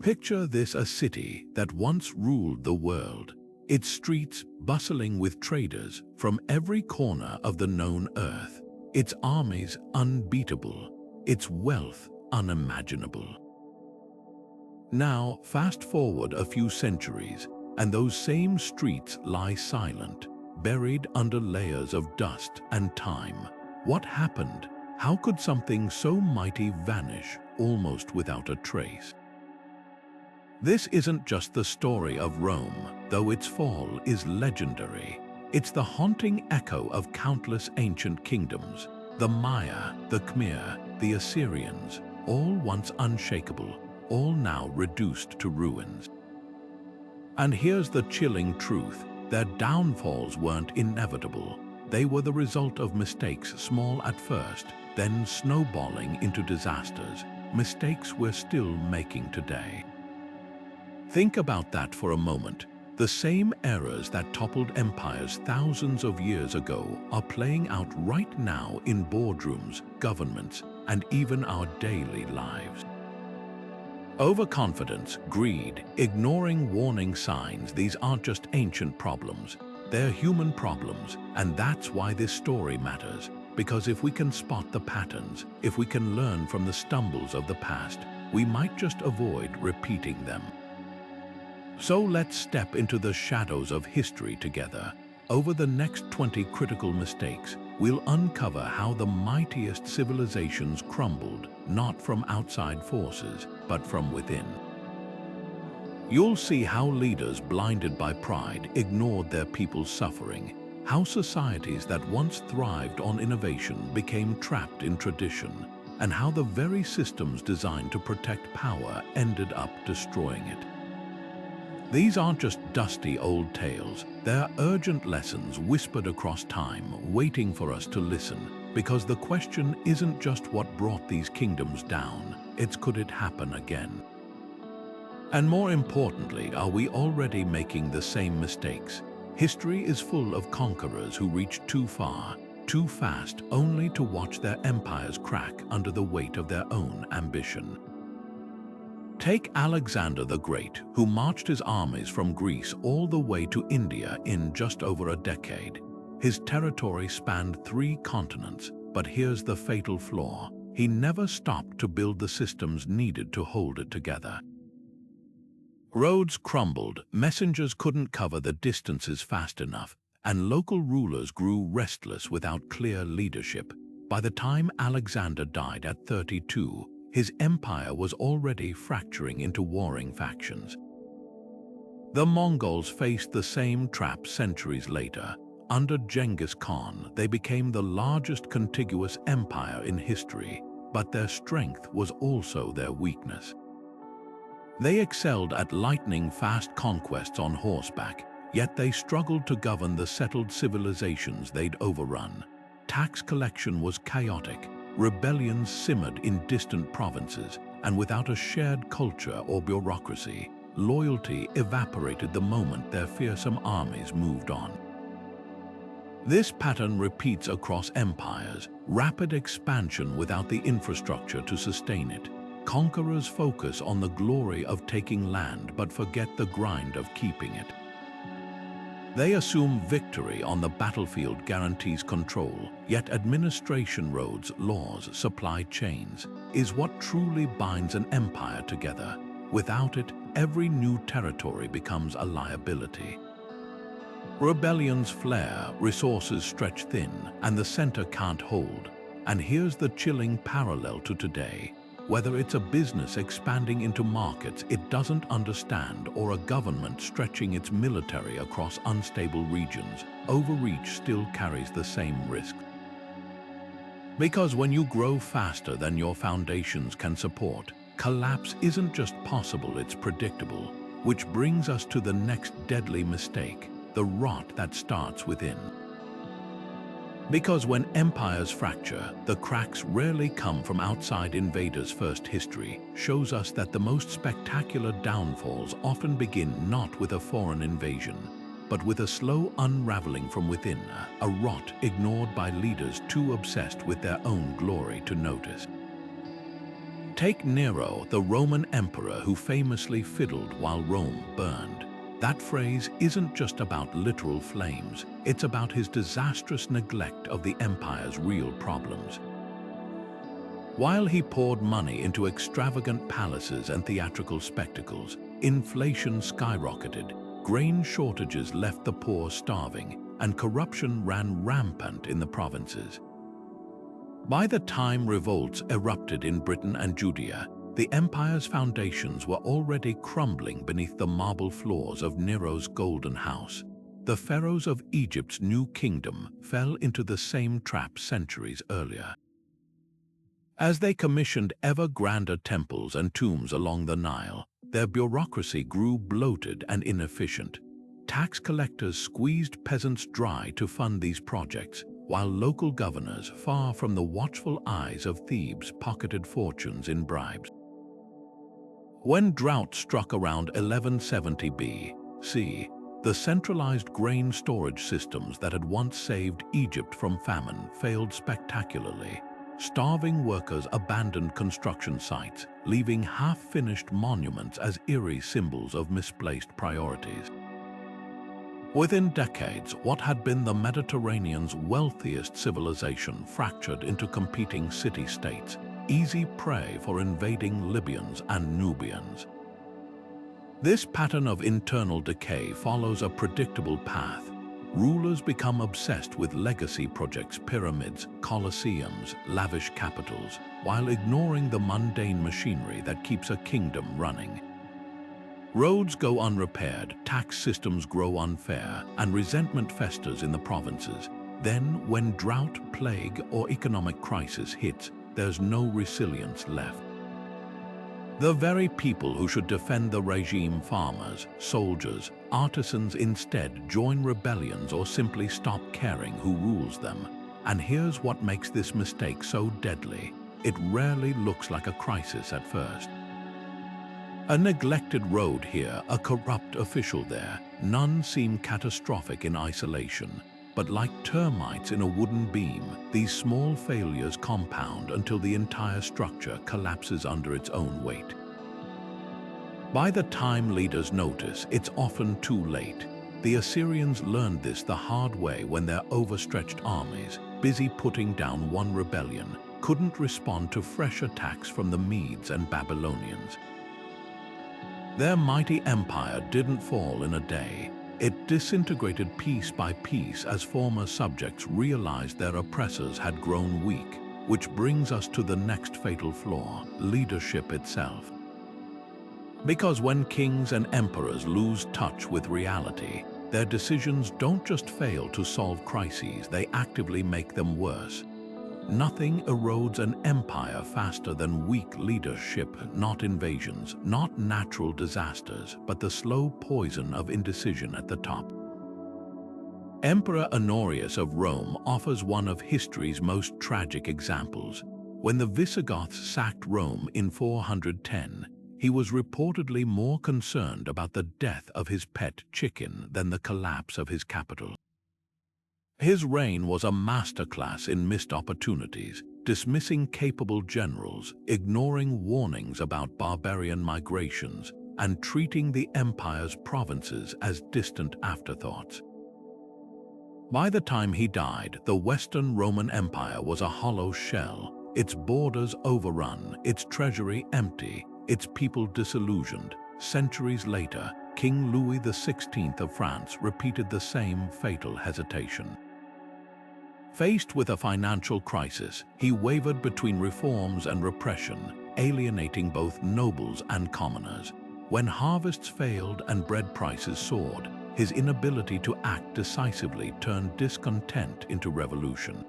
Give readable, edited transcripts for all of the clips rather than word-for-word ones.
Picture this: a city that once ruled the world, its streets bustling with traders from every corner of the known earth, its armies unbeatable, its wealth unimaginable. Now, fast forward a few centuries, and those same streets lie silent, buried under layers of dust and time. What happened? How could something so mighty vanish almost without a trace? This isn't just the story of Rome, though its fall is legendary. It's the haunting echo of countless ancient kingdoms, the Maya, the Khmer, the Assyrians, all once unshakable, all now reduced to ruins. And here's the chilling truth: their downfalls weren't inevitable. They were the result of mistakes, small at first, then snowballing into disasters, mistakes we're still making today. Think about that for a moment. The same errors that toppled empires thousands of years ago are playing out right now in boardrooms, governments, and even our daily lives. Overconfidence, greed, ignoring warning signs — these aren't just ancient problems, they're human problems, and that's why this story matters. Because if we can spot the patterns, if we can learn from the stumbles of the past, we might just avoid repeating them. So let's step into the shadows of history together. Over the next 20 critical mistakes, we'll uncover how the mightiest civilizations crumbled, not from outside forces, but from within. You'll see how leaders blinded by pride ignored their people's suffering, how societies that once thrived on innovation became trapped in tradition, and how the very systems designed to protect power ended up destroying it. These aren't just dusty old tales, they're urgent lessons whispered across time, waiting for us to listen, because the question isn't just what brought these kingdoms down, it's could it happen again? And more importantly, are we already making the same mistakes? History is full of conquerors who reached too far, too fast, only to watch their empires crack under the weight of their own ambition. Take Alexander the Great, who marched his armies from Greece all the way to India in just over a decade. His territory spanned 3 continents, but here's the fatal flaw: he never stopped to build the systems needed to hold it together. Roads crumbled, messengers couldn't cover the distances fast enough, and local rulers grew restless without clear leadership. By the time Alexander died at 32, his empire was already fracturing into warring factions. The Mongols faced the same trap centuries later. Under Genghis Khan, they became the largest contiguous empire in history, but their strength was also their weakness. They excelled at lightning-fast conquests on horseback, yet they struggled to govern the settled civilizations they'd overrun. Tax collection was chaotic, rebellions simmered in distant provinces, and without a shared culture or bureaucracy, loyalty evaporated the moment their fearsome armies moved on. This pattern repeats across empires: rapid expansion without the infrastructure to sustain it. Conquerors focus on the glory of taking land but forget the grind of keeping it. They assume victory on the battlefield guarantees control, yet administration, roads, laws, supply chains is what truly binds an empire together. Without it, every new territory becomes a liability. Rebellions flare, resources stretch thin, and the center can't hold. And here's the chilling parallel to today. Whether it's a business expanding into markets it doesn't understand or a government stretching its military across unstable regions, overreach still carries the same risk. Because when you grow faster than your foundations can support, collapse isn't just possible, it's predictable. Which brings us to the next deadly mistake: the rot that starts within. Because when empires fracture, the cracks rarely come from outside invaders. First history shows us that the most spectacular downfalls often begin not with a foreign invasion, but with a slow unraveling from within, a rot ignored by leaders too obsessed with their own glory to notice. Take Nero, the Roman emperor who famously fiddled while Rome burned. That phrase isn't just about literal flames, it's about his disastrous neglect of the empire's real problems. While he poured money into extravagant palaces and theatrical spectacles, inflation skyrocketed, grain shortages left the poor starving, and corruption ran rampant in the provinces. By the time revolts erupted in Britain and Judea, the empire's foundations were already crumbling beneath the marble floors of Nero's golden house. The pharaohs of Egypt's new kingdom fell into the same trap centuries earlier. As they commissioned ever grander temples and tombs along the Nile, their bureaucracy grew bloated and inefficient. Tax collectors squeezed peasants dry to fund these projects, while local governors, far from the watchful eyes of Thebes, pocketed fortunes in bribes. When drought struck around 1170 B.C., the centralized grain storage systems that had once saved Egypt from famine failed spectacularly. Starving workers abandoned construction sites, leaving half-finished monuments as eerie symbols of misplaced priorities. Within decades, what had been the Mediterranean's wealthiest civilization fractured into competing city-states, easy prey for invading Libyans and Nubians. This pattern of internal decay follows a predictable path. Rulers become obsessed with legacy projects, pyramids, colosseums, lavish capitals, while ignoring the mundane machinery that keeps a kingdom running. Roads go unrepaired, tax systems grow unfair, and resentment festers in the provinces. Then, when drought, plague, or economic crisis hits, there's no resilience left. The very people who should defend the regime, farmers, soldiers, artisans, instead join rebellions or simply stop caring who rules them. And here's what makes this mistake so deadly. It rarely looks like a crisis at first. A neglected road here, a corrupt official there. None seem catastrophic in isolation. But like termites in a wooden beam, these small failures compound until the entire structure collapses under its own weight. By the time leaders notice, it's often too late. The Assyrians learned this the hard way when their overstretched armies, busy putting down one rebellion, couldn't respond to fresh attacks from the Medes and Babylonians. Their mighty empire didn't fall in a day. It disintegrated piece by piece as former subjects realized their oppressors had grown weak, which brings us to the next fatal flaw: leadership itself. Because when kings and emperors lose touch with reality, their decisions don't just fail to solve crises, they actively make them worse. Nothing erodes an empire faster than weak leadership, not invasions, not natural disasters, but the slow poison of indecision at the top. Emperor Honorius of Rome offers one of history's most tragic examples. When the Visigoths sacked Rome in 410, he was reportedly more concerned about the death of his pet chicken than the collapse of his capital. His reign was a masterclass in missed opportunities, dismissing capable generals, ignoring warnings about barbarian migrations, and treating the empire's provinces as distant afterthoughts. By the time he died, the Western Roman Empire was a hollow shell, its borders overrun, its treasury empty, its people disillusioned. Centuries later, King Louis XVI of France repeated the same fatal hesitation. Faced with a financial crisis, he wavered between reforms and repression, alienating both nobles and commoners. When harvests failed and bread prices soared, his inability to act decisively turned discontent into revolution.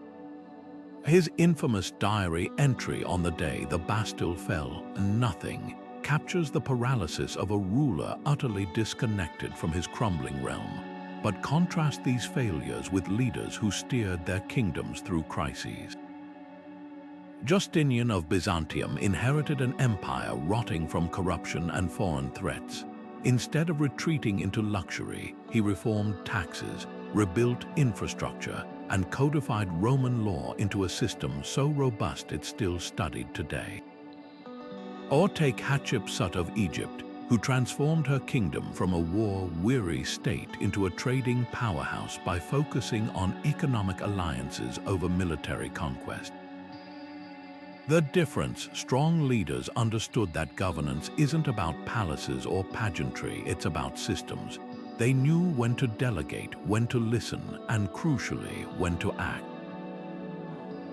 His infamous diary entry on the day the Bastille fell, "Nothing," captures the paralysis of a ruler utterly disconnected from his crumbling realm. But contrast these failures with leaders who steered their kingdoms through crises. Justinian of Byzantium inherited an empire rotting from corruption and foreign threats. Instead of retreating into luxury, he reformed taxes, rebuilt infrastructure, and codified Roman law into a system so robust it's still studied today. Or take Hatshepsut of Egypt, who transformed her kingdom from a war-weary state into a trading powerhouse by focusing on economic alliances over military conquest. The difference: strong leaders understood that governance isn't about palaces or pageantry, it's about systems. They knew when to delegate, when to listen, and crucially, when to act.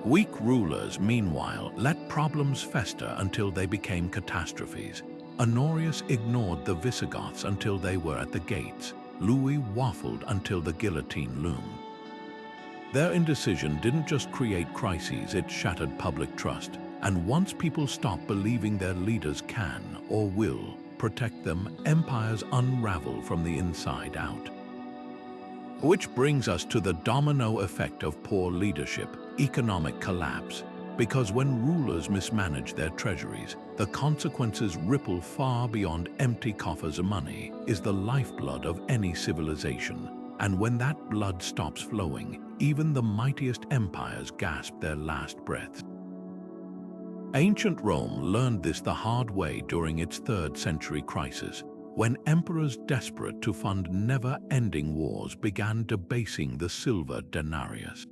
Weak rulers, meanwhile, let problems fester until they became catastrophes. Honorius ignored the Visigoths until they were at the gates. Louis waffled until the guillotine loomed. Their indecision didn't just create crises, it shattered public trust. And once people stop believing their leaders can or will protect them, empires unravel from the inside out. Which brings us to the domino effect of poor leadership: economic collapse. Because when rulers mismanage their treasuries, the consequences ripple far beyond empty coffers of money. Is the lifeblood of any civilization. And when that blood stops flowing, even the mightiest empires gasp their last breaths. Ancient Rome learned this the hard way during its 3rd century crisis, when emperors desperate to fund never-ending wars began debasing the silver denarius.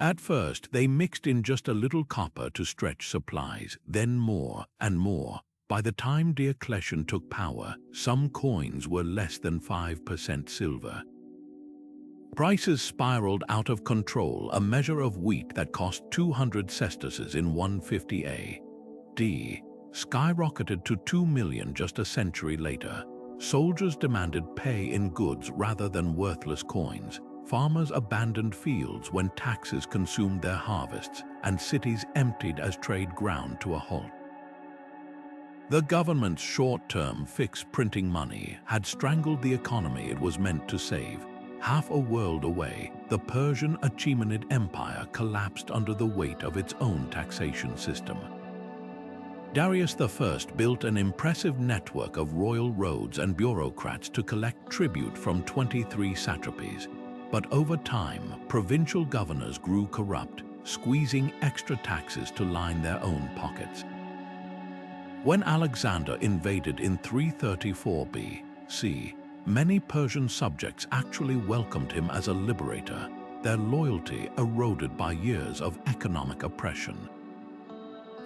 At first, they mixed in just a little copper to stretch supplies, then more and more. By the time Diocletian took power, some coins were less than 5% silver. Prices spiraled out of control. A measure of wheat that cost 200 sesterces in 150 AD skyrocketed to 2 million just a century later. Soldiers demanded pay in goods rather than worthless coins. Farmers abandoned fields when taxes consumed their harvests, and cities emptied as trade ground to a halt. The government's short-term fix, printing money, had strangled the economy it was meant to save. Half a world away, the Persian Achaemenid Empire collapsed under the weight of its own taxation system. Darius I built an impressive network of royal roads and bureaucrats to collect tribute from 23 satrapies. But over time, provincial governors grew corrupt, squeezing extra taxes to line their own pockets. When Alexander invaded in 334 BC, many Persian subjects actually welcomed him as a liberator, their loyalty eroded by years of economic oppression.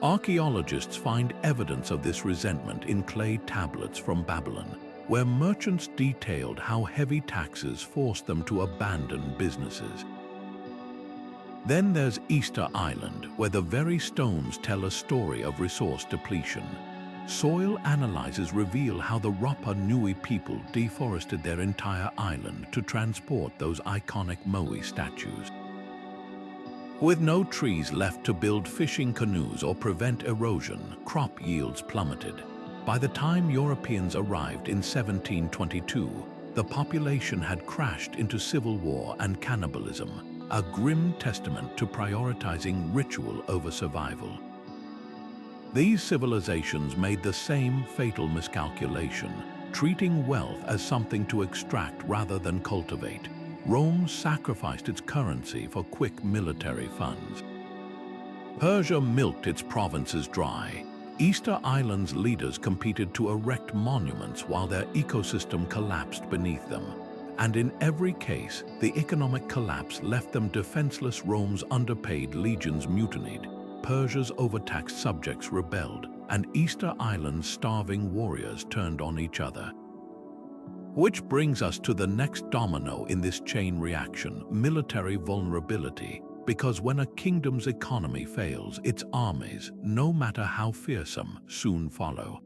Archaeologists find evidence of this resentment in clay tablets from Babylon, where merchants detailed how heavy taxes forced them to abandon businesses. Then there's Easter Island, where the very stones tell a story of resource depletion. Soil analyses reveal how the Rapa Nui people deforested their entire island to transport those iconic Moai statues. With no trees left to build fishing canoes or prevent erosion, crop yields plummeted. By the time Europeans arrived in 1722, the population had crashed into civil war and cannibalism, a grim testament to prioritizing ritual over survival. These civilizations made the same fatal miscalculation, treating wealth as something to extract rather than cultivate. Rome sacrificed its currency for quick military funds. Persia milked its provinces dry. Easter Island's leaders competed to erect monuments while their ecosystem collapsed beneath them. And in every case, the economic collapse left them defenseless. Rome's underpaid legions mutinied, Persia's overtaxed subjects rebelled, and Easter Island's starving warriors turned on each other. Which brings us to the next domino in this chain reaction: military vulnerability. Because when a kingdom's economy fails, its armies, no matter how fearsome, soon follow.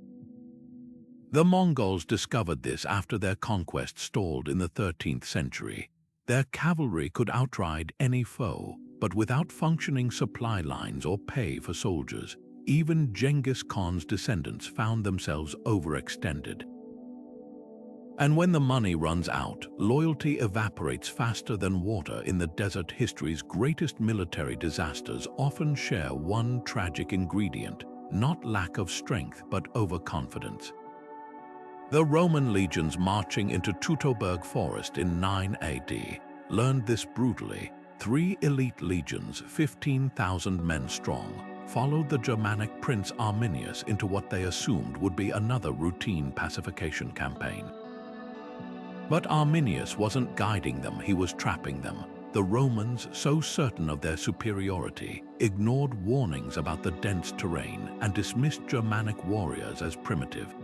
The Mongols discovered this after their conquest stalled in the 13th century. Their cavalry could outride any foe, but without functioning supply lines or pay for soldiers, even Genghis Khan's descendants found themselves overextended. And when the money runs out, loyalty evaporates faster than water in the desert. History's greatest military disasters often share one tragic ingredient: not lack of strength, but overconfidence. The Roman legions marching into Teutoburg Forest in 9 AD learned this brutally. 3 elite legions, 15,000 men strong, followed the Germanic prince Arminius into what they assumed would be another routine pacification campaign. But Arminius wasn't guiding them, he was trapping them. The Romans, so certain of their superiority, ignored warnings about the dense terrain and dismissed Germanic warriors as primitive.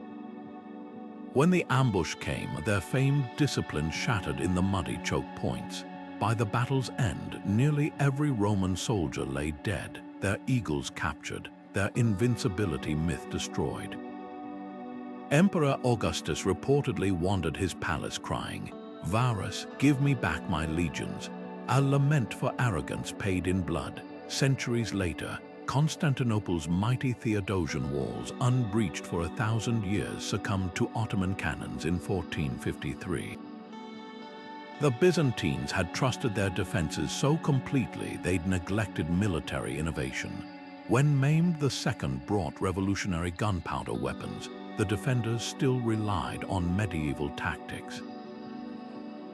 When the ambush came, their famed discipline shattered in the muddy choke points. By the battle's end, nearly every Roman soldier lay dead, their eagles captured, their invincibility myth destroyed. Emperor Augustus reportedly wandered his palace crying, "Varus, give me back my legions," a lament for arrogance paid in blood. Centuries later, Constantinople's mighty Theodosian walls, unbreached for 1,000 years, succumbed to Ottoman cannons in 1453. The Byzantines had trusted their defenses so completely they'd neglected military innovation. When Mehmed II brought revolutionary gunpowder weapons, the defenders still relied on medieval tactics.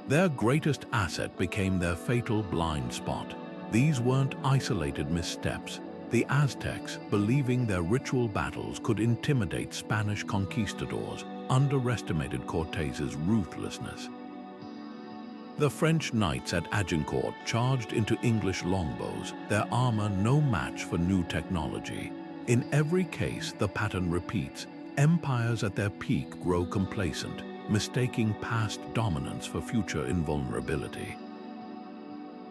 Their greatest asset became their fatal blind spot. These weren't isolated missteps. The Aztecs, believing their ritual battles could intimidate Spanish conquistadors, underestimated Cortés's ruthlessness. The French knights at Agincourt charged into English longbows, their armor no match for new technology. In every case, the pattern repeats. Empires at their peak grow complacent, mistaking past dominance for future invulnerability.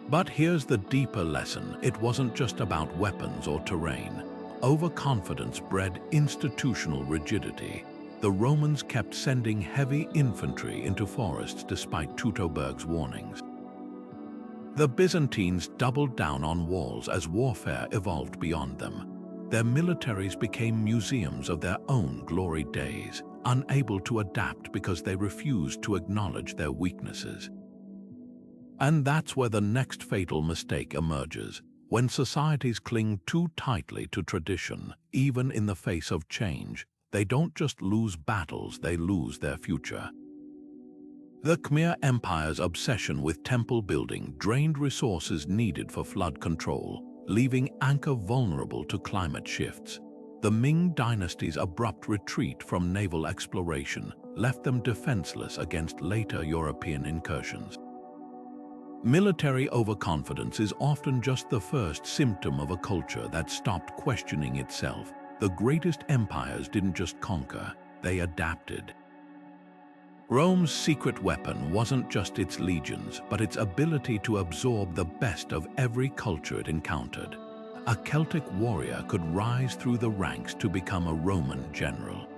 But here's the deeper lesson. It wasn't just about weapons or terrain. Overconfidence bred institutional rigidity. The Romans kept sending heavy infantry into forests despite Teutoburg's warnings. The Byzantines doubled down on walls as warfare evolved beyond them. Their militaries became museums of their own glory days, unable to adapt because they refused to acknowledge their weaknesses. And that's where the next fatal mistake emerges. When societies cling too tightly to tradition, even in the face of change, they don't just lose battles, they lose their future. The Khmer Empire's obsession with temple building drained resources needed for flood control, leaving Angkor vulnerable to climate shifts. The Ming dynasty's abrupt retreat from naval exploration left them defenseless against later European incursions. Military overconfidence is often just the first symptom of a culture that stopped questioning itself. The greatest empires didn't just conquer, they adapted. Rome's secret weapon wasn't just its legions, but its ability to absorb the best of every culture it encountered. A Celtic warrior could rise through the ranks to become a Roman general.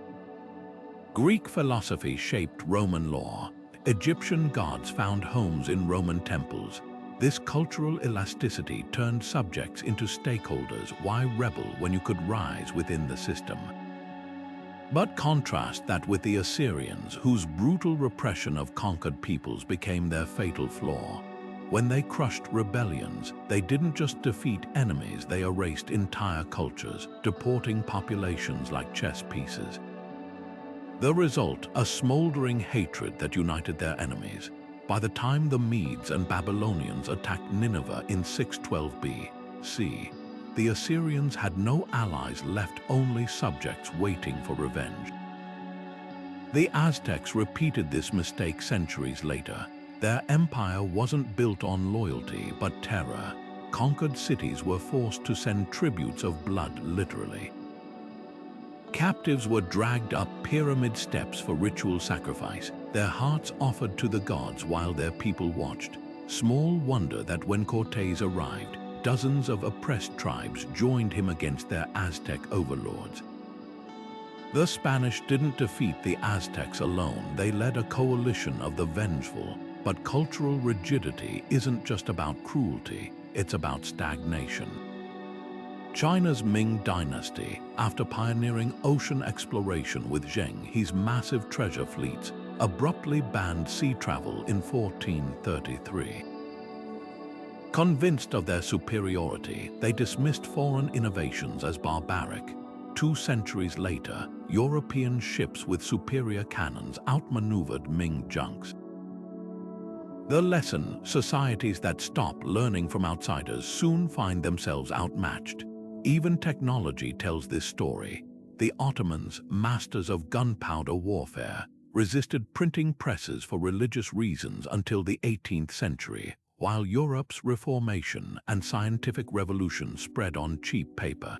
Greek philosophy shaped Roman law. Egyptian gods found homes in Roman temples. This cultural elasticity turned subjects into stakeholders. Why rebel when you could rise within the system? But contrast that with the Assyrians, whose brutal repression of conquered peoples became their fatal flaw. When they crushed rebellions, they didn't just defeat enemies, they erased entire cultures, deporting populations like chess pieces. The result, a smoldering hatred that united their enemies. By the time the Medes and Babylonians attacked Nineveh in 612 B.C., the Assyrians had no allies left, only subjects waiting for revenge. The Aztecs repeated this mistake centuries later. Their empire wasn't built on loyalty, but terror. Conquered cities were forced to send tributes of blood, literally. Captives were dragged up pyramid steps for ritual sacrifice, their hearts offered to the gods while their people watched. Small wonder that when Cortés arrived, dozens of oppressed tribes joined him against their Aztec overlords. The Spanish didn't defeat the Aztecs alone, they led a coalition of the vengeful. But cultural rigidity isn't just about cruelty, it's about stagnation. China's Ming dynasty, after pioneering ocean exploration with Zheng-He's massive treasure fleets, abruptly banned sea travel in 1433. Convinced of their superiority, they dismissed foreign innovations as barbaric. 2 centuries later, European ships with superior cannons outmaneuvered Ming junks. The lesson: societies that stop learning from outsiders soon find themselves outmatched. Even technology tells this story. The Ottomans, masters of gunpowder warfare, resisted printing presses for religious reasons until the 18th century, while Europe's Reformation and scientific revolution spread on cheap paper.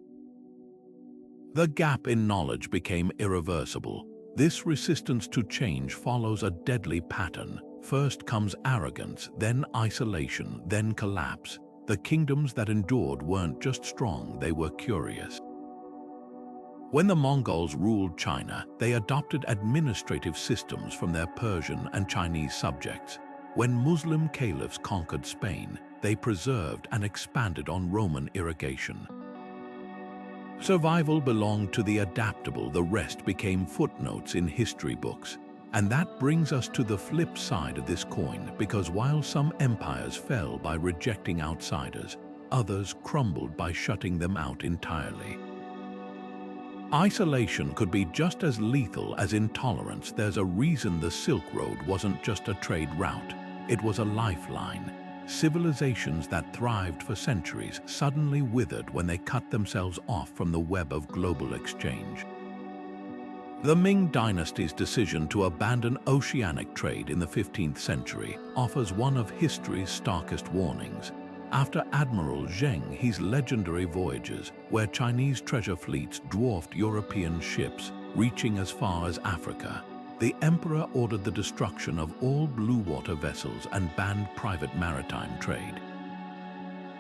The gap in knowledge became irreversible. This resistance to change follows a deadly pattern. First comes arrogance, then isolation, then collapse. The kingdoms that endured weren't just strong, they were curious. When the Mongols ruled China, they adopted administrative systems from their Persian and Chinese subjects. When Muslim caliphs conquered Spain, they preserved and expanded on Roman irrigation. Survival belonged to the adaptable, the rest became footnotes in history books. And that brings us to the flip side of this coin, because while some empires fell by rejecting outsiders, others crumbled by shutting them out entirely. Isolation could be just as lethal as intolerance. There's a reason the Silk Road wasn't just a trade route, it was a lifeline. Civilizations that thrived for centuries suddenly withered when they cut themselves off from the web of global exchange. The Ming dynasty's decision to abandon oceanic trade in the 15th century offers one of history's starkest warnings. After Admiral Zheng, his legendary voyages, where Chinese treasure fleets dwarfed European ships, reaching as far as Africa, the emperor ordered the destruction of all blue water vessels and banned private maritime trade.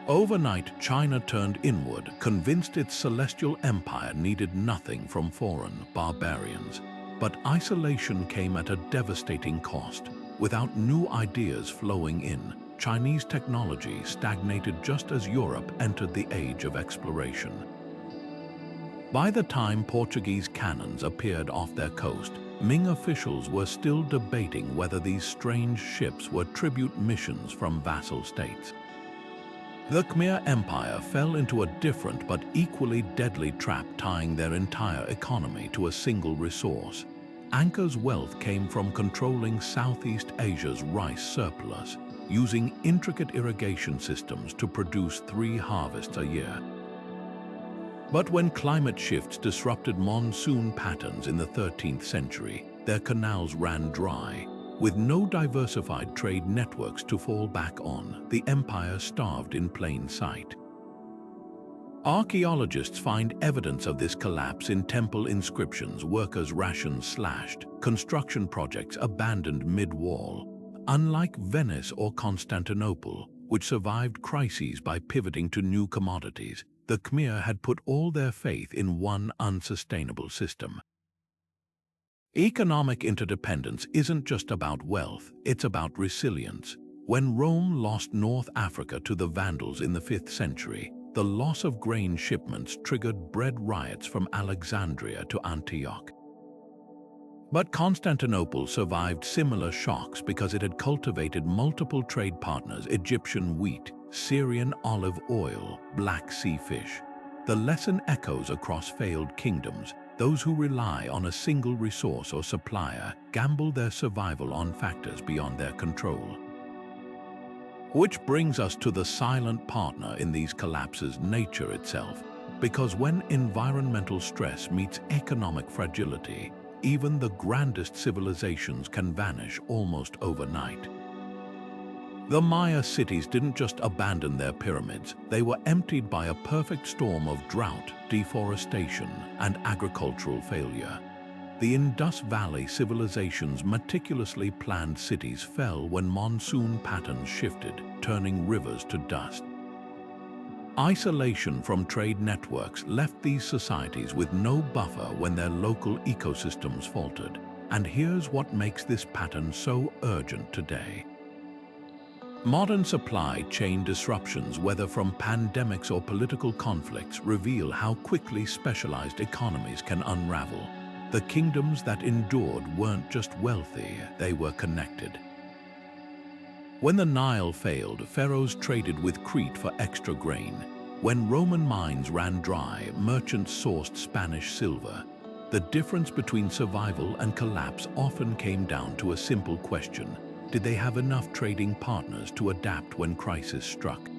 Overnight, China turned inward, convinced its celestial empire needed nothing from foreign barbarians. But isolation came at a devastating cost. Without new ideas flowing in, Chinese technology stagnated just as Europe entered the age of exploration. By the time Portuguese cannons appeared off their coast, Ming officials were still debating whether these strange ships were tribute missions from vassal states. The Khmer Empire fell into a different but equally deadly trap, tying their entire economy to a single resource. Angkor's wealth came from controlling Southeast Asia's rice surplus, using intricate irrigation systems to produce 3 harvests a year. But when climate shifts disrupted monsoon patterns in the 13th century, their canals ran dry. With no diversified trade networks to fall back on, the empire starved in plain sight. Archaeologists find evidence of this collapse in temple inscriptions, workers' rations slashed, construction projects abandoned mid-wall. Unlike Venice or Constantinople, which survived crises by pivoting to new commodities, the Khmer had put all their faith in one unsustainable system. Economic interdependence isn't just about wealth, it's about resilience. When Rome lost North Africa to the Vandals in the 5th century, the loss of grain shipments triggered bread riots from Alexandria to Antioch. But Constantinople survived similar shocks because it had cultivated multiple trade partners: Egyptian wheat, Syrian olive oil, Black Sea fish. The lesson echoes across failed kingdoms. Those who rely on a single resource or supplier gamble their survival on factors beyond their control. Which brings us to the silent partner in these collapses: nature itself. Because when environmental stress meets economic fragility, even the grandest civilizations can vanish almost overnight. The Maya cities didn't just abandon their pyramids, they were emptied by a perfect storm of drought, deforestation, and agricultural failure. The Indus Valley civilization's meticulously planned cities fell when monsoon patterns shifted, turning rivers to dust. Isolation from trade networks left these societies with no buffer when their local ecosystems faltered. And here's what makes this pattern so urgent today. Modern supply chain disruptions, whether from pandemics or political conflicts, reveal how quickly specialized economies can unravel. The kingdoms that endured weren't just wealthy, they were connected. When the Nile failed, pharaohs traded with Crete for extra grain. When Roman mines ran dry, merchants sourced Spanish silver. The difference between survival and collapse often came down to a simple question: did they have enough trading partners to adapt when crisis struck?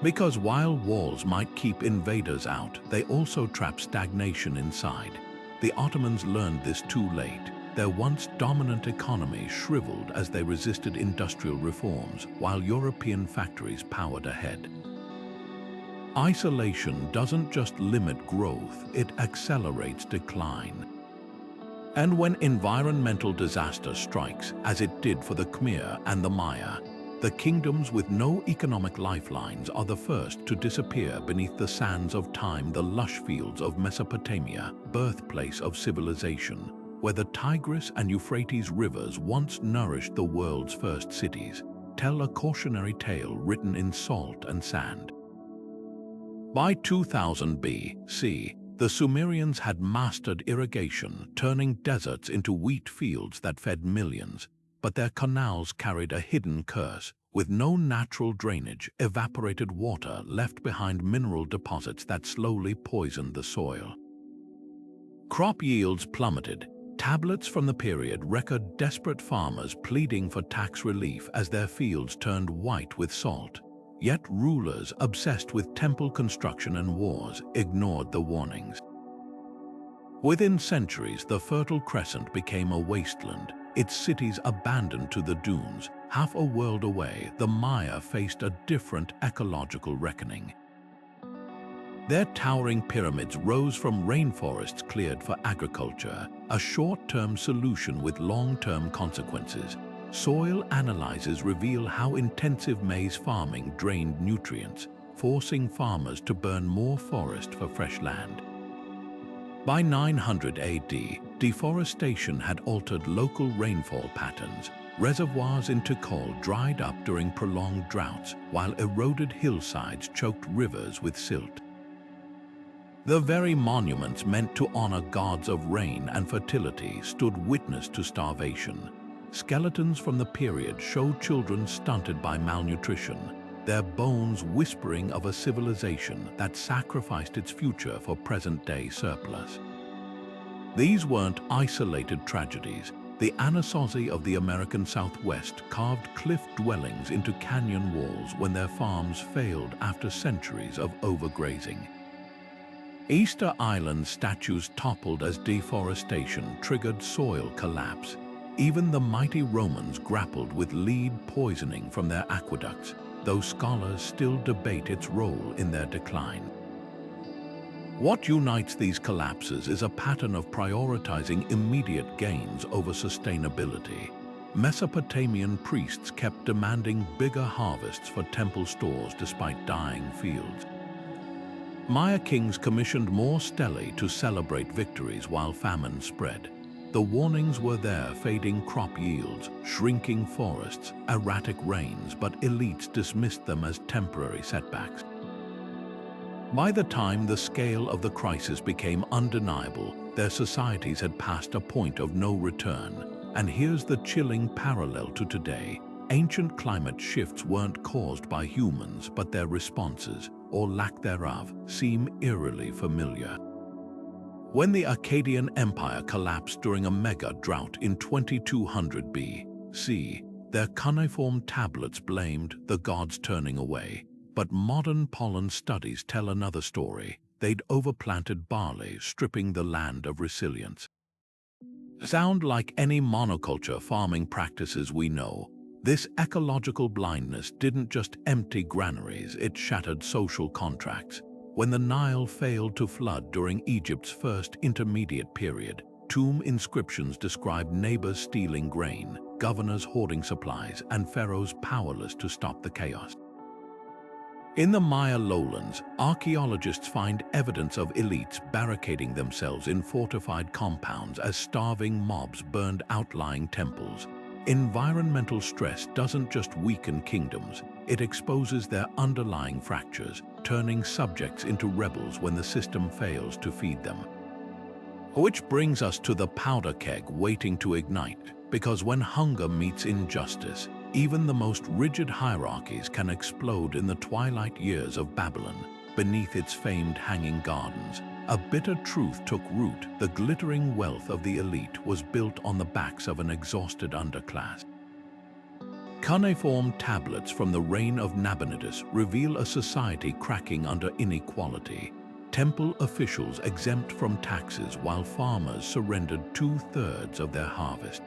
Because while walls might keep invaders out, they also trap stagnation inside. The Ottomans learned this too late. Their once dominant economy shriveled as they resisted industrial reforms, while European factories powered ahead. Isolation doesn't just limit growth, it accelerates decline. And when environmental disaster strikes, as it did for the Khmer and the Maya, the kingdoms with no economic lifelines are the first to disappear beneath the sands of time. The lush fields of Mesopotamia, birthplace of civilization, where the Tigris and Euphrates rivers once nourished the world's first cities, tell a cautionary tale written in salt and sand. By 2000 BC, the Sumerians had mastered irrigation, turning deserts into wheat fields that fed millions. But their canals carried a hidden curse. With no natural drainage, evaporated water left behind mineral deposits that slowly poisoned the soil. Crop yields plummeted. Tablets from the period record desperate farmers pleading for tax relief as their fields turned white with salt. Yet rulers obsessed with temple construction and wars ignored the warnings. Within centuries, the Fertile Crescent became a wasteland, its cities abandoned to the dunes. Half a world away, the Maya faced a different ecological reckoning. Their towering pyramids rose from rainforests cleared for agriculture, a short-term solution with long-term consequences. Soil analyses reveal how intensive maize farming drained nutrients, forcing farmers to burn more forest for fresh land. By 900 AD, deforestation had altered local rainfall patterns. Reservoirs in Tikal dried up during prolonged droughts, while eroded hillsides choked rivers with silt. The very monuments meant to honor gods of rain and fertility stood witness to starvation. Skeletons from the period show children stunted by malnutrition, their bones whispering of a civilization that sacrificed its future for present-day surplus. These weren't isolated tragedies. The Anasazi of the American Southwest carved cliff dwellings into canyon walls when their farms failed after centuries of overgrazing. Easter Island statues toppled as deforestation triggered soil collapse. Even the mighty Romans grappled with lead poisoning from their aqueducts, though scholars still debate its role in their decline. What unites these collapses is a pattern of prioritizing immediate gains over sustainability. Mesopotamian priests kept demanding bigger harvests for temple stores despite dying fields. Maya kings commissioned more stelae to celebrate victories while famine spread. The warnings were there: fading crop yields, shrinking forests, erratic rains, but elites dismissed them as temporary setbacks. By the time the scale of the crisis became undeniable, their societies had passed a point of no return. And here's the chilling parallel to today. Ancient climate shifts weren't caused by humans, but their responses, or lack thereof, seem eerily familiar. When the Akkadian Empire collapsed during a mega drought in 2200 BC, their cuneiform tablets blamed the gods turning away. But modern pollen studies tell another story. They'd overplanted barley, stripping the land of resilience. Sound like any monoculture farming practices we know. This ecological blindness didn't just empty granaries, it shattered social contracts. When the Nile failed to flood during Egypt's first intermediate period, tomb inscriptions described neighbors stealing grain, governors hoarding supplies, and pharaohs powerless to stop the chaos. In the Maya lowlands, archaeologists find evidence of elites barricading themselves in fortified compounds as starving mobs burned outlying temples. Environmental stress doesn't just weaken kingdoms, it exposes their underlying fractures, turning subjects into rebels when the system fails to feed them. Which brings us to the powder keg waiting to ignite, because when hunger meets injustice, even the most rigid hierarchies can explode in the twilight years of Babylon, beneath its famed hanging gardens. A bitter truth took root: the glittering wealth of the elite was built on the backs of an exhausted underclass. Cuneiform tablets from the reign of Nabonidus reveal a society cracking under inequality. Temple officials exempt from taxes while farmers surrendered 2/3 of their harvest.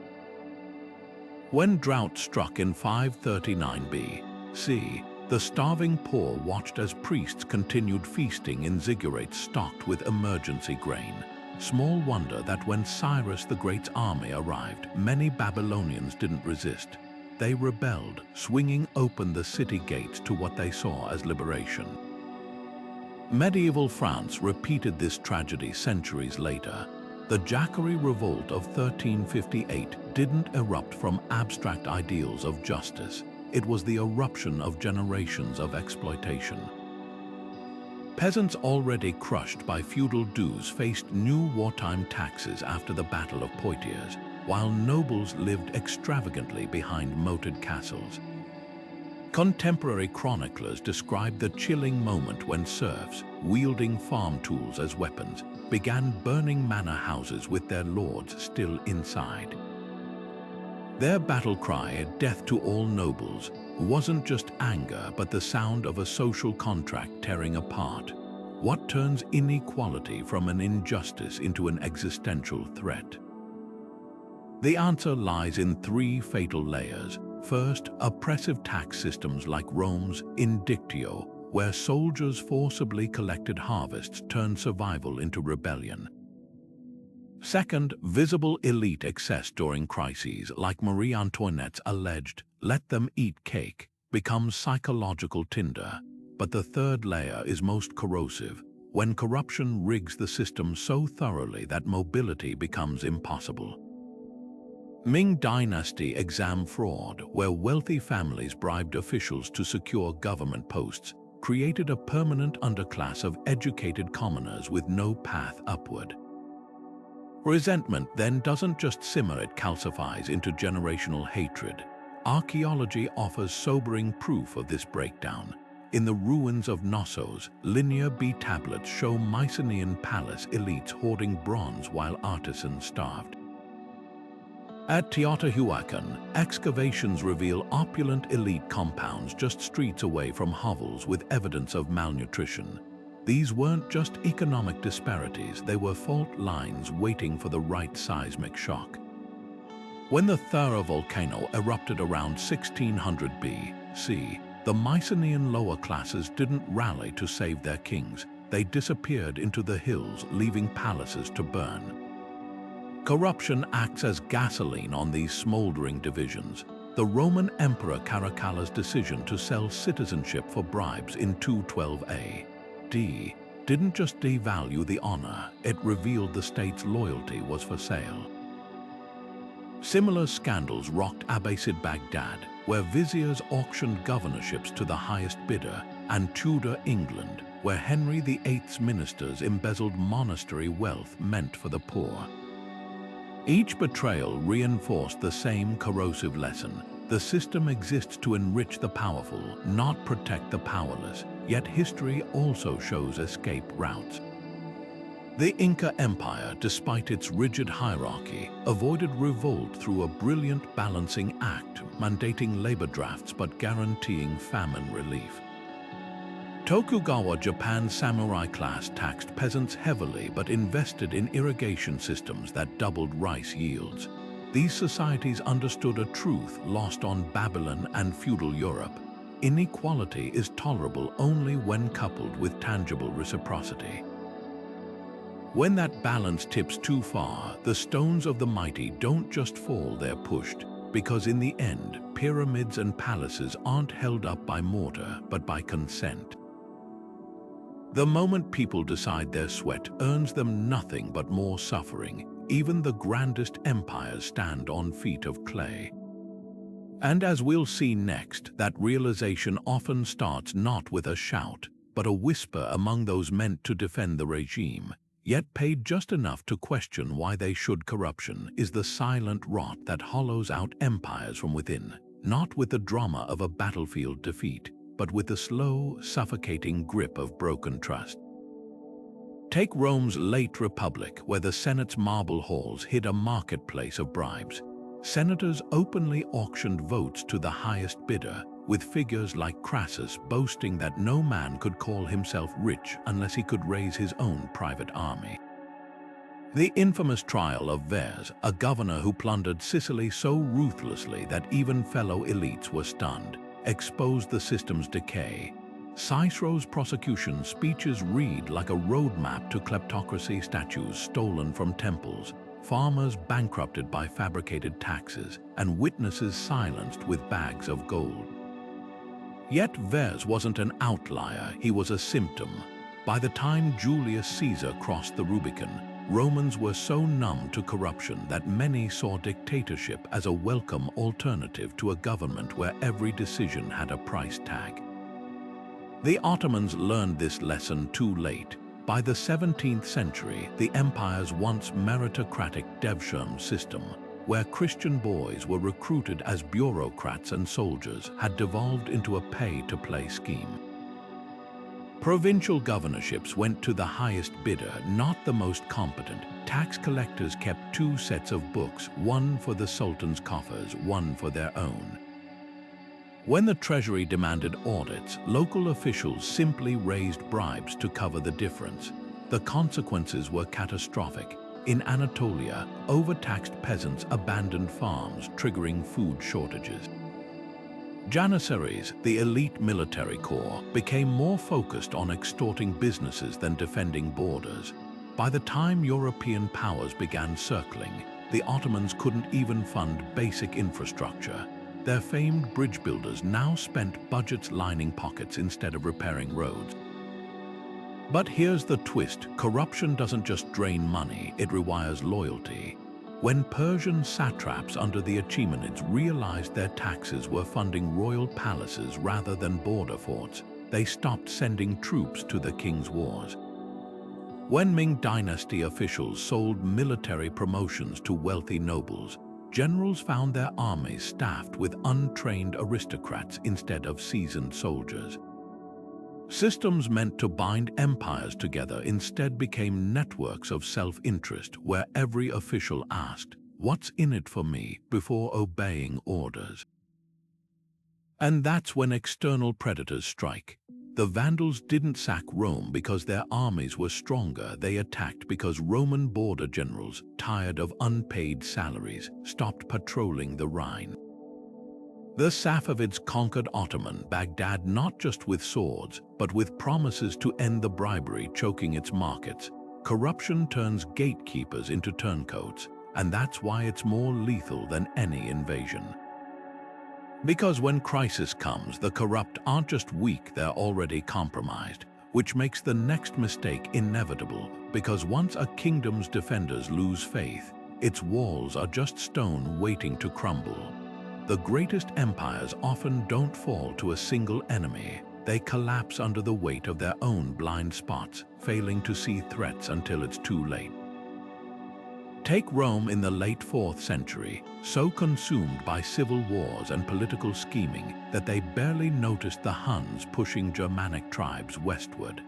When drought struck in 539 B.C., the starving poor watched as priests continued feasting in ziggurats stocked with emergency grain. Small wonder that when Cyrus the Great's army arrived, many Babylonians didn't resist. They rebelled, swinging open the city gates to what they saw as liberation. Medieval France repeated this tragedy centuries later. The Jacquerie Revolt of 1358 didn't erupt from abstract ideals of justice. It was the eruption of generations of exploitation. Peasants already crushed by feudal dues faced new wartime taxes after the Battle of Poitiers, while nobles lived extravagantly behind moated castles. Contemporary chroniclers describe the chilling moment when serfs, wielding farm tools as weapons, began burning manor houses with their lords still inside. Their battle cry, "Death to all nobles," wasn't just anger but the sound of a social contract tearing apart. What turns inequality from an injustice into an existential threat? The answer lies in three fatal layers. First, oppressive tax systems like Rome's Indictio, where soldiers forcibly collected harvests turned survival into rebellion. Second, visible elite excess during crises like Marie Antoinette's alleged "let them eat cake" becomes psychological tinder. But the third layer is most corrosive, when corruption rigs the system so thoroughly that mobility becomes impossible. Ming Dynasty exam fraud, where wealthy families bribed officials to secure government posts, created a permanent underclass of educated commoners with no path upward. Resentment then doesn't just simmer, it calcifies into generational hatred. Archaeology offers sobering proof of this breakdown. In the ruins of Knossos, Linear B tablets show Mycenaean palace elites hoarding bronze while artisans starved. At Teotihuacan, excavations reveal opulent elite compounds just streets away from hovels with evidence of malnutrition. These weren't just economic disparities, they were fault lines waiting for the right seismic shock. When the Thera volcano erupted around 1600 B.C., the Mycenaean lower classes didn't rally to save their kings. They disappeared into the hills, leaving palaces to burn. Corruption acts as gasoline on these smoldering divisions. The Roman Emperor Caracalla's decision to sell citizenship for bribes in 212 A.D. didn't just devalue the honor, it revealed the state's loyalty was for sale. Similar scandals rocked Abbasid Baghdad, where viziers auctioned governorships to the highest bidder, and Tudor England, where Henry VIII's ministers embezzled monastery wealth meant for the poor. Each betrayal reinforced the same corrosive lesson. The system exists to enrich the powerful, not protect the powerless, yet history also shows escape routes. The Inca Empire, despite its rigid hierarchy, avoided revolt through a brilliant balancing act, mandating labor drafts but guaranteeing famine relief. Tokugawa Japan's samurai class taxed peasants heavily but invested in irrigation systems that doubled rice yields. These societies understood a truth lost on Babylon and feudal Europe. Inequality is tolerable only when coupled with tangible reciprocity. When that balance tips too far, the stones of the mighty don't just fall, they're pushed. Because in the end, pyramids and palaces aren't held up by mortar, but by consent. The moment people decide their sweat earns them nothing but more suffering, even the grandest empires stand on feet of clay. And as we'll see next, that realization often starts not with a shout, but a whisper among those meant to defend the regime, yet paid just enough to question why they should. Corruption is the silent rot that hollows out empires from within, not with the drama of a battlefield defeat, but with the slow, suffocating grip of broken trust. Take Rome's late Republic, where the Senate's marble halls hid a marketplace of bribes. Senators openly auctioned votes to the highest bidder, with figures like Crassus boasting that no man could call himself rich unless he could raise his own private army. The infamous trial of Verres, a governor who plundered Sicily so ruthlessly that even fellow elites were stunned, exposed the system's decay. Cicero's prosecution speeches read like a roadmap to kleptocracy: statues stolen from temples, farmers bankrupted by fabricated taxes, and witnesses silenced with bags of gold. Yet Verres wasn't an outlier, he was a symptom. By the time Julius Caesar crossed the Rubicon, Romans were so numb to corruption that many saw dictatorship as a welcome alternative to a government where every decision had a price tag. The Ottomans learned this lesson too late. By the 17th century, the empire's once meritocratic Devshirme system, where Christian boys were recruited as bureaucrats and soldiers, had devolved into a pay-to-play scheme. Provincial governorships went to the highest bidder, not the most competent. Tax collectors kept two sets of books, one for the sultan's coffers, one for their own. When the treasury demanded audits, local officials simply raised bribes to cover the difference. The consequences were catastrophic. In Anatolia, overtaxed peasants abandoned farms, triggering food shortages. Janissaries, the elite military corps, became more focused on extorting businesses than defending borders. By the time European powers began circling, the Ottomans couldn't even fund basic infrastructure. Their famed bridge builders now spent budgets lining pockets instead of repairing roads. But here's the twist: corruption doesn't just drain money, it rewires loyalty. When Persian satraps under the Achaemenids realized their taxes were funding royal palaces rather than border forts, they stopped sending troops to the king's wars. When Ming Dynasty officials sold military promotions to wealthy nobles, generals found their armies staffed with untrained aristocrats instead of seasoned soldiers. Systems meant to bind empires together instead became networks of self-interest where every official asked, "What's in it for me?" before obeying orders. And that's when external predators strike. The Vandals didn't sack Rome because their armies were stronger, they attacked because Roman border generals, tired of unpaid salaries, stopped patrolling the Rhine. The Safavids conquered Ottoman Baghdad not just with swords, but with promises to end the bribery choking its markets. Corruption turns gatekeepers into turncoats, and that's why it's more lethal than any invasion. Because when crisis comes, the corrupt aren't just weak, they're already compromised, which makes the next mistake inevitable, because once a kingdom's defenders lose faith, its walls are just stone waiting to crumble. The greatest empires often don't fall to a single enemy. They collapse under the weight of their own blind spots, failing to see threats until it's too late. Take Rome in the late 4th century, so consumed by civil wars and political scheming that they barely noticed the Huns pushing Germanic tribes westward.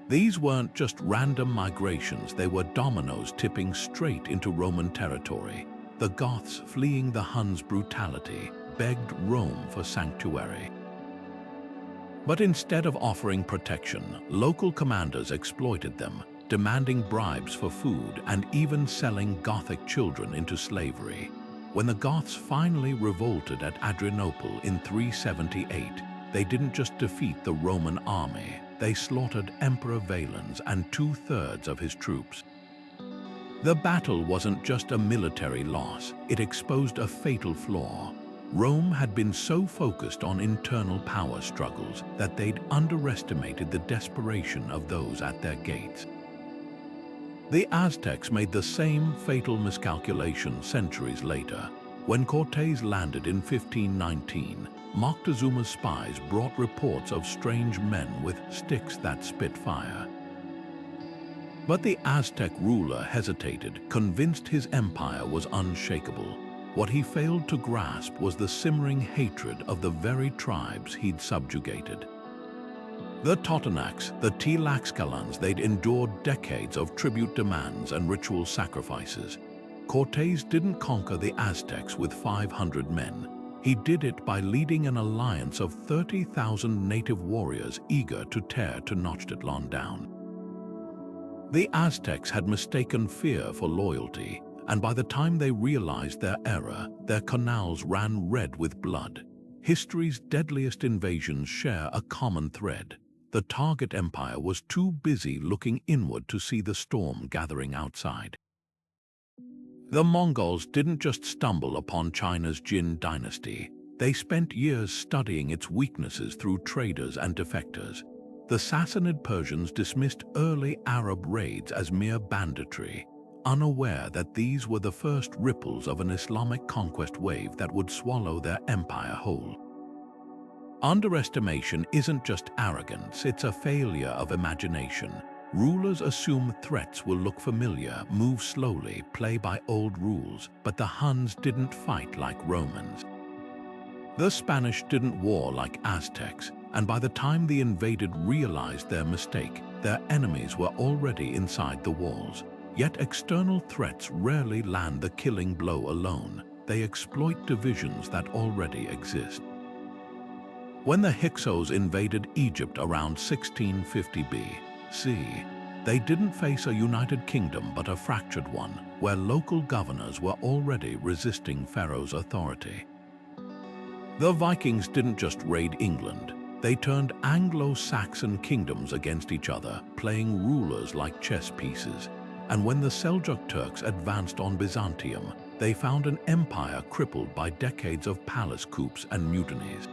These weren't just random migrations, they were dominoes tipping straight into Roman territory. The Goths, fleeing the Huns' brutality, begged Rome for sanctuary. But instead of offering protection, local commanders exploited them, demanding bribes for food and even selling Gothic children into slavery. When the Goths finally revolted at Adrianople in 378, they didn't just defeat the Roman army, they slaughtered Emperor Valens and 2/3 of his troops. The battle wasn't just a military loss, it exposed a fatal flaw. Rome had been so focused on internal power struggles that they'd underestimated the desperation of those at their gates. The Aztecs made the same fatal miscalculation centuries later. When Cortés landed in 1519, Moctezuma's spies brought reports of strange men with sticks that spit fire. But the Aztec ruler hesitated, convinced his empire was unshakable. What he failed to grasp was the simmering hatred of the very tribes he'd subjugated. The Totonacs, the Tlaxcalans, they'd endured decades of tribute demands and ritual sacrifices. Cortés didn't conquer the Aztecs with 500 men. He did it by leading an alliance of 30,000 native warriors eager to tear Tenochtitlan down. The Aztecs had mistaken fear for loyalty, and by the time they realized their error, their canals ran red with blood. History's deadliest invasions share a common thread. The target empire was too busy looking inward to see the storm gathering outside. The Mongols didn't just stumble upon China's Jin dynasty. They spent years studying its weaknesses through traders and defectors. The Sassanid Persians dismissed early Arab raids as mere banditry, unaware that these were the first ripples of an Islamic conquest wave that would swallow their empire whole. Underestimation isn't just arrogance, it's a failure of imagination. Rulers assume threats will look familiar, move slowly, play by old rules, but the Huns didn't fight like Romans. The Spanish didn't war like Aztecs, and by the time the invaded realized their mistake, their enemies were already inside the walls. Yet external threats rarely land the killing blow alone. They exploit divisions that already exist. When the Hyksos invaded Egypt around 1650 BC, they didn't face a united kingdom but a fractured one, where local governors were already resisting Pharaoh's authority. The Vikings didn't just raid England. They turned Anglo-Saxon kingdoms against each other, playing rulers like chess pieces. And when the Seljuk Turks advanced on Byzantium, they found an empire crippled by decades of palace coups and mutinies.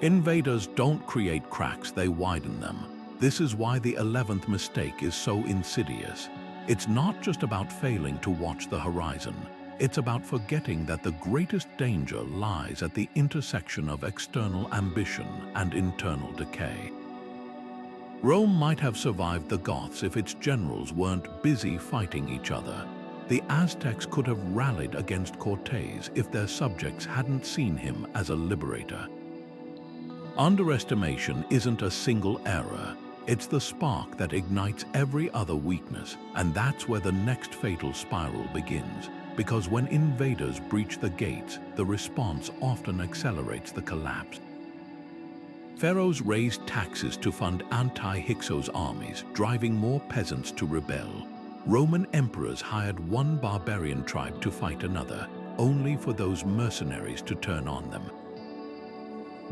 Invaders don't create cracks, they widen them. This is why the 11th mistake is so insidious. It's not just about failing to watch the horizon. It's about forgetting that the greatest danger lies at the intersection of external ambition and internal decay. Rome might have survived the Goths if its generals weren't busy fighting each other. The Aztecs could have rallied against Cortés if their subjects hadn't seen him as a liberator. Underestimation isn't a single error. It's the spark that ignites every other weakness, and that's where the next fatal spiral begins. Because when invaders breach the gates, the response often accelerates the collapse. Pharaohs raised taxes to fund anti-Hyksos armies, driving more peasants to rebel. Roman emperors hired one barbarian tribe to fight another, only for those mercenaries to turn on them.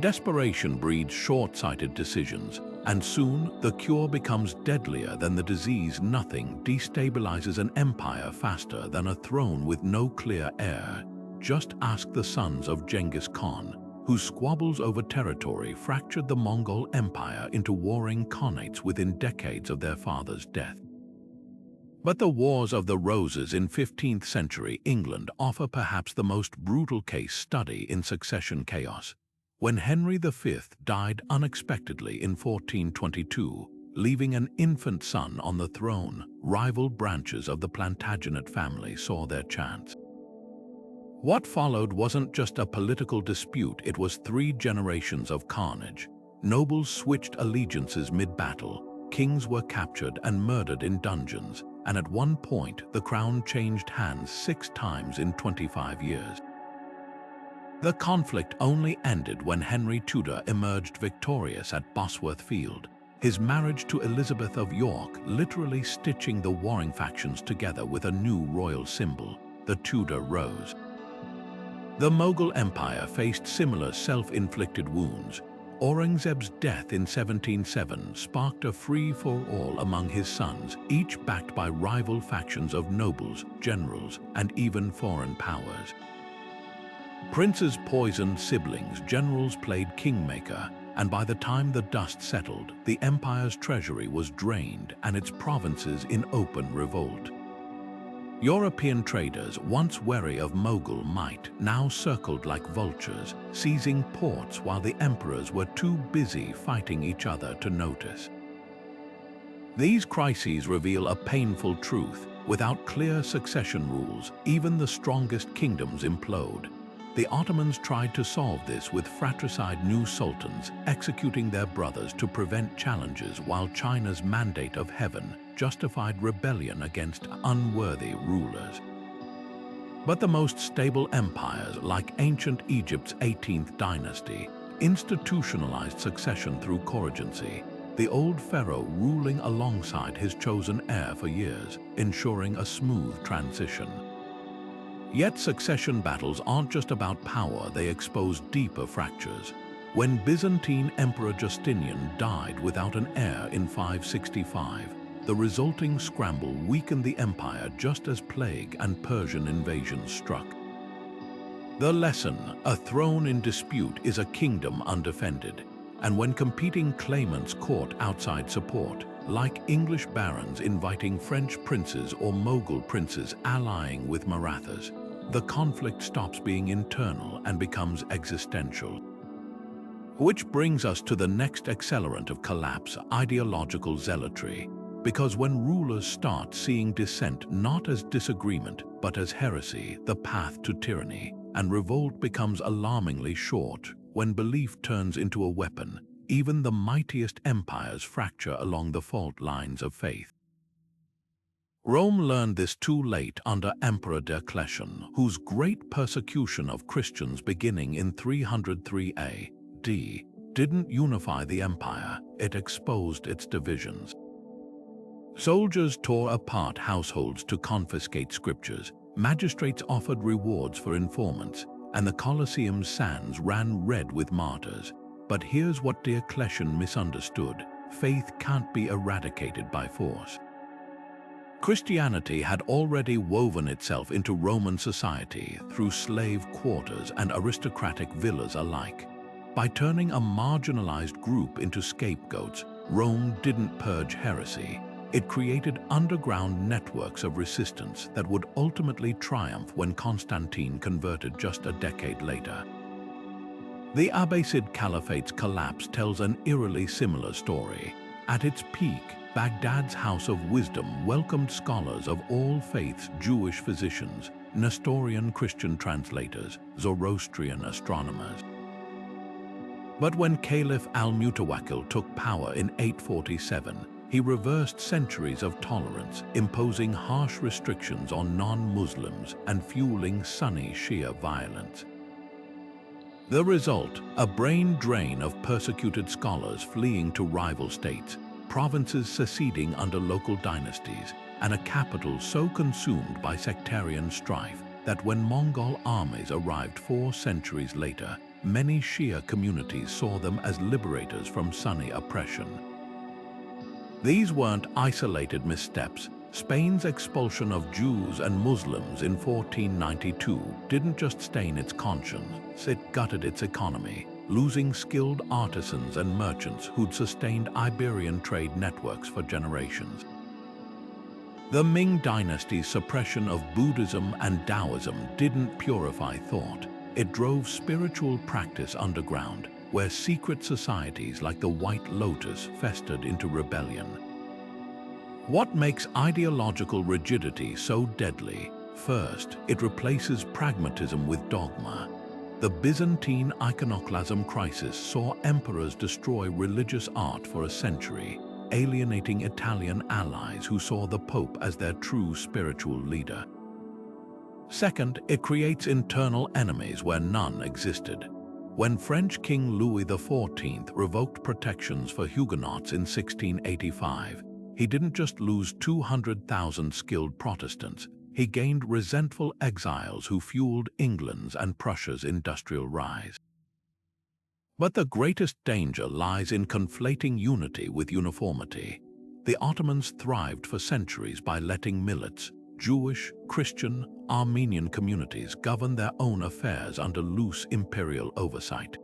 Desperation breeds short-sighted decisions, and soon the cure becomes deadlier than the disease. Nothing destabilizes an empire faster than a throne with no clear heir. Just ask the sons of Genghis Khan, whose squabbles over territory fractured the Mongol Empire into warring khanates within decades of their father's death. But the Wars of the Roses in 15th century England offer perhaps the most brutal case study in succession chaos. When Henry V died unexpectedly in 1422, leaving an infant son on the throne, rival branches of the Plantagenet family saw their chance. What followed wasn't just a political dispute, it was 3 generations of carnage. Nobles switched allegiances mid-battle, kings were captured and murdered in dungeons, and at one point the crown changed hands 6 times in 25 years. The conflict only ended when Henry Tudor emerged victorious at Bosworth Field, his marriage to Elizabeth of York literally stitching the warring factions together with a new royal symbol, the Tudor rose. The Mughal Empire faced similar self-inflicted wounds. Aurangzeb's death in 1707 sparked a free-for-all among his sons, each backed by rival factions of nobles, generals, and even foreign powers. Princes poisoned siblings, generals played kingmaker, and by the time the dust settled, the empire's treasury was drained and its provinces in open revolt. European traders, once wary of Mughal might, now circled like vultures, seizing ports while the emperors were too busy fighting each other to notice. These crises reveal a painful truth. Without clear succession rules, even the strongest kingdoms implode. The Ottomans tried to solve this with fratricide new sultans executing their brothers to prevent challenges, while China's Mandate of Heaven justified rebellion against unworthy rulers. But the most stable empires, like ancient Egypt's 18th dynasty, institutionalized succession through choregency, the old pharaoh ruling alongside his chosen heir for years, ensuring a smooth transition. Yet succession battles aren't just about power, they expose deeper fractures. When Byzantine Emperor Justinian died without an heir in 565, the resulting scramble weakened the empire just as plague and Persian invasions struck. The lesson: a throne in dispute is a kingdom undefended, and when competing claimants court outside support, like English barons inviting French princes or Mughal princes allying with Marathas, the conflict stops being internal and becomes existential. Which brings us to the next accelerant of collapse: ideological zealotry. Because when rulers start seeing dissent not as disagreement but as heresy, the path to tyranny, and revolt becomes alarmingly short. When belief turns into a weapon, even the mightiest empires fracture along the fault lines of faith. Rome learned this too late under Emperor Diocletian, whose great persecution of Christians beginning in 303 AD didn't unify the empire, it exposed its divisions. Soldiers tore apart households to confiscate scriptures, magistrates offered rewards for informants, and the Colosseum's sands ran red with martyrs. But here's what Diocletian misunderstood: faith can't be eradicated by force. Christianity had already woven itself into Roman society through slave quarters and aristocratic villas alike. By turning a marginalized group into scapegoats, Rome didn't purge heresy. It created underground networks of resistance that would ultimately triumph when Constantine converted just a decade later. The Abbasid Caliphate's collapse tells an eerily similar story. At its peak, Baghdad's House of Wisdom welcomed scholars of all faiths: Jewish physicians, Nestorian Christian translators, Zoroastrian astronomers. But when Caliph al-Mutawakkil took power in 847, he reversed centuries of tolerance, imposing harsh restrictions on non-Muslims and fueling Sunni Shia violence. The result: a brain drain of persecuted scholars fleeing to rival states, provinces seceding under local dynasties, and a capital so consumed by sectarian strife that when Mongol armies arrived 4 centuries later, many Shia communities saw them as liberators from Sunni oppression. These weren't isolated missteps. Spain's expulsion of Jews and Muslims in 1492 didn't just stain its conscience, it gutted its economy, losing skilled artisans and merchants who'd sustained Iberian trade networks for generations. The Ming dynasty's suppression of Buddhism and Taoism didn't purify thought. It drove spiritual practice underground, where secret societies like the White Lotus festered into rebellion. What makes ideological rigidity so deadly? First, it replaces pragmatism with dogma. The Byzantine iconoclasm crisis saw emperors destroy religious art for a century, alienating Italian allies who saw the Pope as their true spiritual leader. Second, it creates internal enemies where none existed. When French King Louis XIV revoked protections for Huguenots in 1685, he didn't just lose 200,000 skilled Protestants, he gained resentful exiles who fueled England's and Prussia's industrial rise. But the greatest danger lies in conflating unity with uniformity. The Ottomans thrived for centuries by letting millets, Jewish, Christian, Armenian communities govern their own affairs under loose imperial oversight.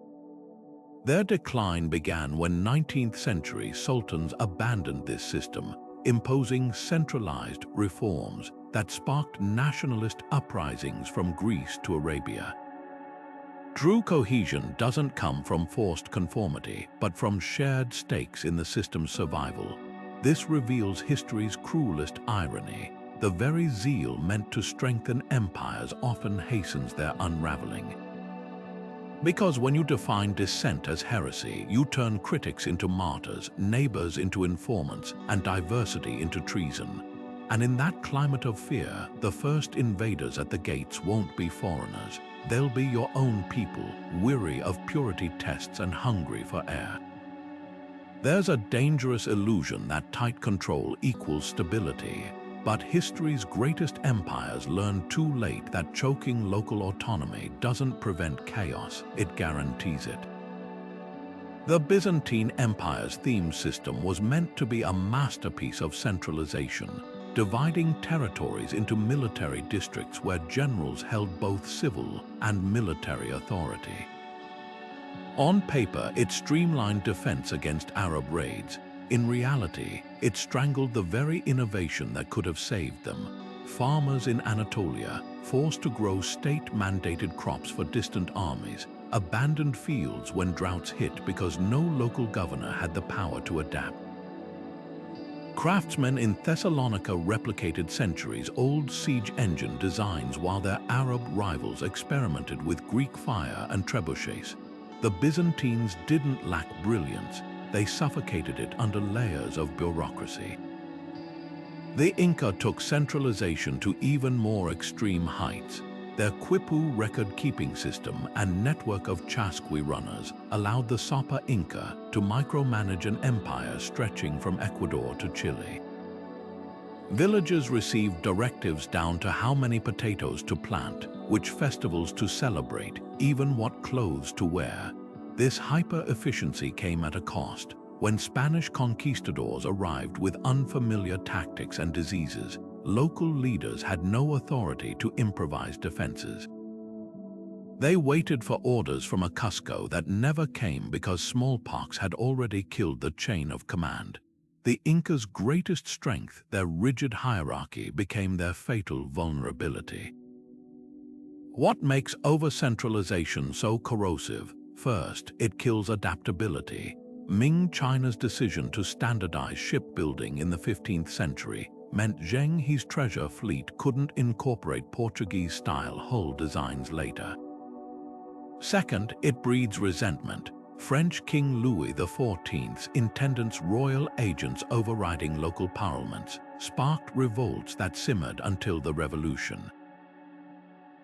Their decline began when 19th-century sultans abandoned this system, imposing centralized reforms that sparked nationalist uprisings from Greece to Arabia. True cohesion doesn't come from forced conformity, but from shared stakes in the system's survival. This reveals history's cruelest irony. The very zeal meant to strengthen empires often hastens their unraveling. Because when you define dissent as heresy, you turn critics into martyrs, neighbors into informants, and diversity into treason. And in that climate of fear, the first invaders at the gates won't be foreigners. They'll be your own people, weary of purity tests and hungry for air. There's a dangerous illusion that tight control equals stability, but history's greatest empires learned too late that choking local autonomy doesn't prevent chaos, it guarantees it. The Byzantine Empire's theme system was meant to be a masterpiece of centralization, dividing territories into military districts where generals held both civil and military authority. On paper, it streamlined defense against Arab raids. In reality, it strangled the very innovation that could have saved them. Farmers in Anatolia, forced to grow state-mandated crops for distant armies, abandoned fields when droughts hit because no local governor had the power to adapt. Craftsmen in Thessalonica replicated centuries-old siege engine designs while their Arab rivals experimented with Greek fire and trebuchets. The Byzantines didn't lack brilliance, they suffocated it under layers of bureaucracy. The Inca took centralization to even more extreme heights. Their Quipu record-keeping system and network of chasqui runners allowed the Sapa Inca to micromanage an empire stretching from Ecuador to Chile. Villagers received directives down to how many potatoes to plant, which festivals to celebrate, even what clothes to wear. This hyper-efficiency came at a cost. When Spanish conquistadors arrived with unfamiliar tactics and diseases, local leaders had no authority to improvise defenses. They waited for orders from a Cusco that never came because smallpox had already killed the chain of command. The Incas' greatest strength, their rigid hierarchy, became their fatal vulnerability. What makes over-centralization so corrosive? First, it kills adaptability. Ming China's decision to standardize shipbuilding in the 15th century meant Zheng He's treasure fleet couldn't incorporate Portuguese-style hull designs later. Second, it breeds resentment. French King Louis XIV's intendant's royal agents overriding local parliaments sparked revolts that simmered until the Revolution.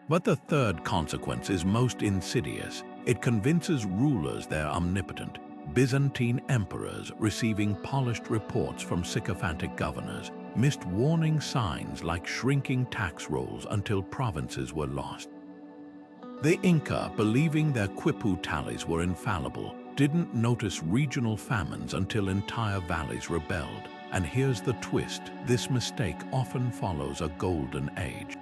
But the third consequence is most insidious. It convinces rulers they're omnipotent. Byzantine emperors, receiving polished reports from sycophantic governors, missed warning signs like shrinking tax rolls until provinces were lost. The Inca, believing their Quipu tallies were infallible, didn't notice regional famines until entire valleys rebelled. And here's the twist: this mistake often follows a golden age.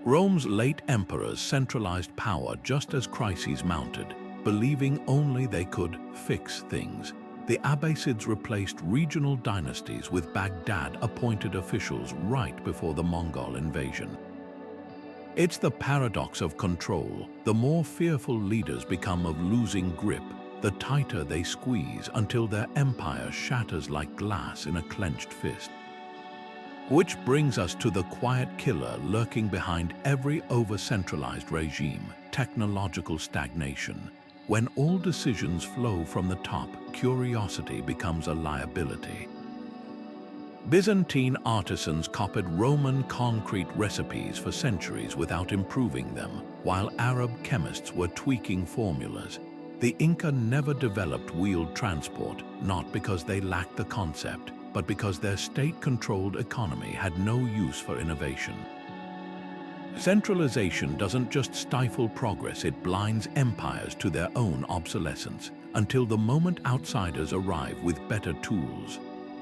Rome's late emperors centralized power just as crises mounted, believing only they could fix things. The Abbasids replaced regional dynasties with Baghdad-appointed officials right before the Mongol invasion. It's the paradox of control. The more fearful leaders become of losing grip, the tighter they squeeze until their empire shatters like glass in a clenched fist. Which brings us to the quiet killer lurking behind every over-centralized regime: technological stagnation. When all decisions flow from the top, curiosity becomes a liability. Byzantine artisans copied Roman concrete recipes for centuries without improving them, while Arab chemists were tweaking formulas. The Inca never developed wheeled transport, not because they lacked the concept, but because their state-controlled economy had no use for innovation. Centralization doesn't just stifle progress, it blinds empires to their own obsolescence, until the moment outsiders arrive with better tools.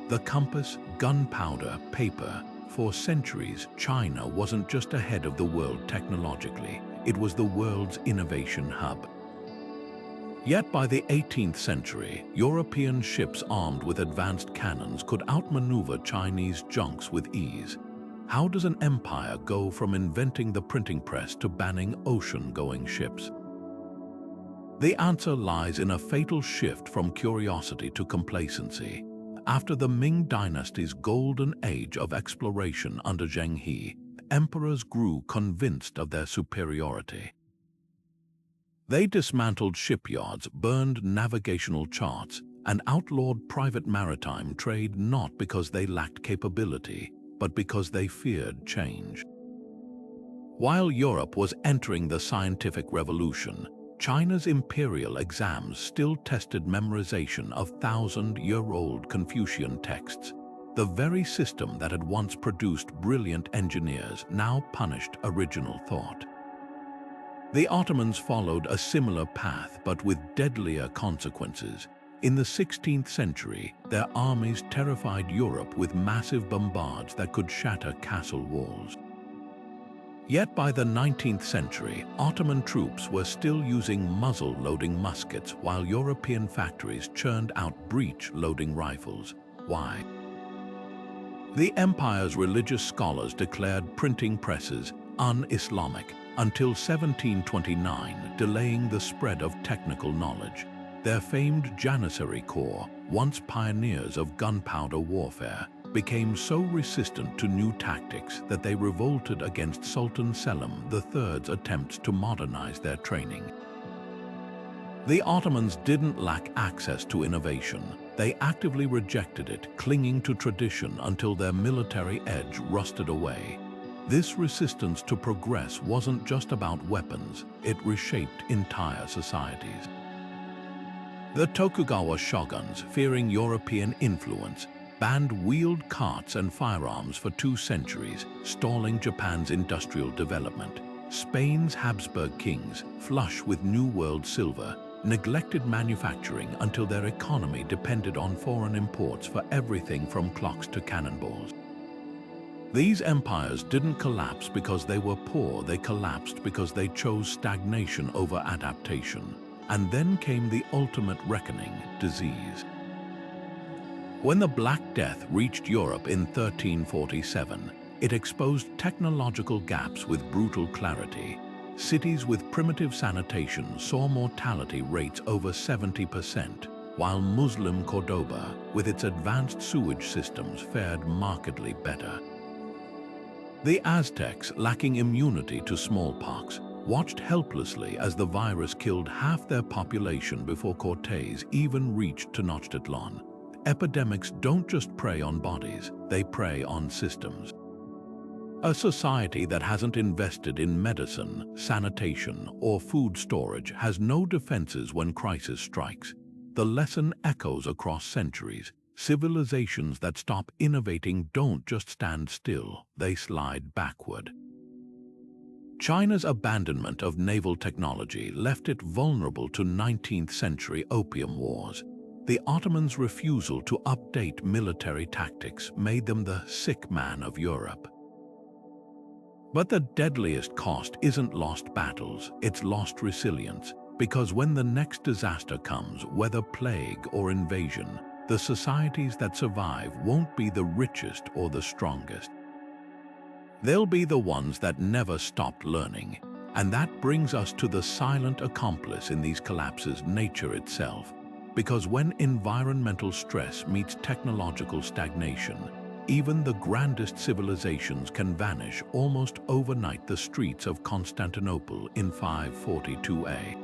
The compass, gunpowder, paper. For centuries, China wasn't just ahead of the world technologically, it was the world's innovation hub. Yet by the 18th century, European ships armed with advanced cannons could outmaneuver Chinese junks with ease. How does an empire go from inventing the printing press to banning ocean-going ships? The answer lies in a fatal shift from curiosity to complacency. After the Ming dynasty's golden age of exploration under Zheng He, emperors grew convinced of their superiority. They dismantled shipyards, burned navigational charts, and outlawed private maritime trade not because they lacked capability, but because they feared change. While Europe was entering the scientific revolution, China's imperial exams still tested memorization of thousand-year-old Confucian texts. The very system that had once produced brilliant engineers now punished original thought. The Ottomans followed a similar path, but with deadlier consequences. In the 16th century, their armies terrified Europe with massive bombards that could shatter castle walls. Yet by the 19th century, Ottoman troops were still using muzzle-loading muskets while European factories churned out breech-loading rifles. Why? The empire's religious scholars declared printing presses un-Islamic until 1729, delaying the spread of technical knowledge. Their famed Janissary Corps, once pioneers of gunpowder warfare, became so resistant to new tactics that they revolted against Sultan Selim III's attempts to modernize their training. The Ottomans didn't lack access to innovation. They actively rejected it, clinging to tradition until their military edge rusted away. This resistance to progress wasn't just about weapons, it reshaped entire societies. The Tokugawa shoguns, fearing European influence, banned wheeled carts and firearms for 2 centuries, stalling Japan's industrial development. Spain's Habsburg kings, flush with New World silver, neglected manufacturing until their economy depended on foreign imports for everything from clocks to cannonballs. These empires didn't collapse because they were poor, they collapsed because they chose stagnation over adaptation. And then came the ultimate reckoning, disease. When the Black Death reached Europe in 1347, it exposed technological gaps with brutal clarity. Cities with primitive sanitation saw mortality rates over 70%, while Muslim Cordoba, with its advanced sewage systems, fared markedly better. The Aztecs, lacking immunity to smallpox, watched helplessly as the virus killed half their population before Cortés even reached Tenochtitlan. Epidemics don't just prey on bodies, they prey on systems. A society that hasn't invested in medicine, sanitation, or food storage has no defenses when crisis strikes. The lesson echoes across centuries. Civilizations that stop innovating don't just stand still, they slide backward. China's abandonment of naval technology left it vulnerable to 19th century opium wars. The Ottomans' refusal to update military tactics made them the sick man of Europe. But the deadliest cost isn't lost battles, it's lost resilience, because when the next disaster comes, whether plague or invasion, the societies that survive won't be the richest or the strongest. They'll be the ones that never stopped learning. And that brings us to the silent accomplice in these collapses, nature itself. Because when environmental stress meets technological stagnation, even the grandest civilizations can vanish almost overnight. The streets of Constantinople in 542 AD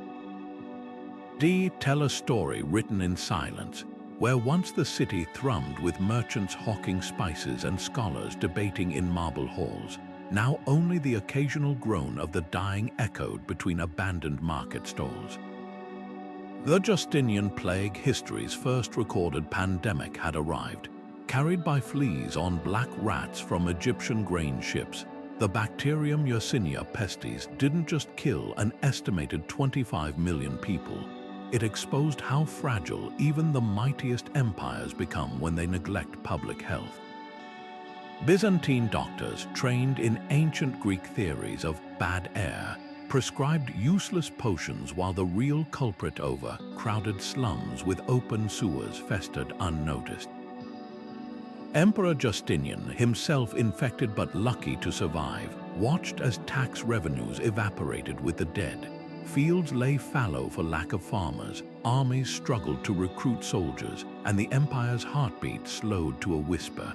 tell a story written in silence, where once the city thrummed with merchants hawking spices and scholars debating in marble halls, now only the occasional groan of the dying echoed between abandoned market stalls. The Justinian plague, history's first recorded pandemic, had arrived. Carried by fleas on black rats from Egyptian grain ships, the bacterium Yersinia pestis didn't just kill an estimated 25 million people. It exposed how fragile even the mightiest empires become when they neglect public health. Byzantine doctors, trained in ancient Greek theories of bad air, prescribed useless potions while the real culprit, overcrowded slums with open sewers, festered unnoticed. Emperor Justinian, himself infected but lucky to survive, watched as tax revenues evaporated with the dead. Fields lay fallow for lack of farmers, armies struggled to recruit soldiers, and the empire's heartbeat slowed to a whisper.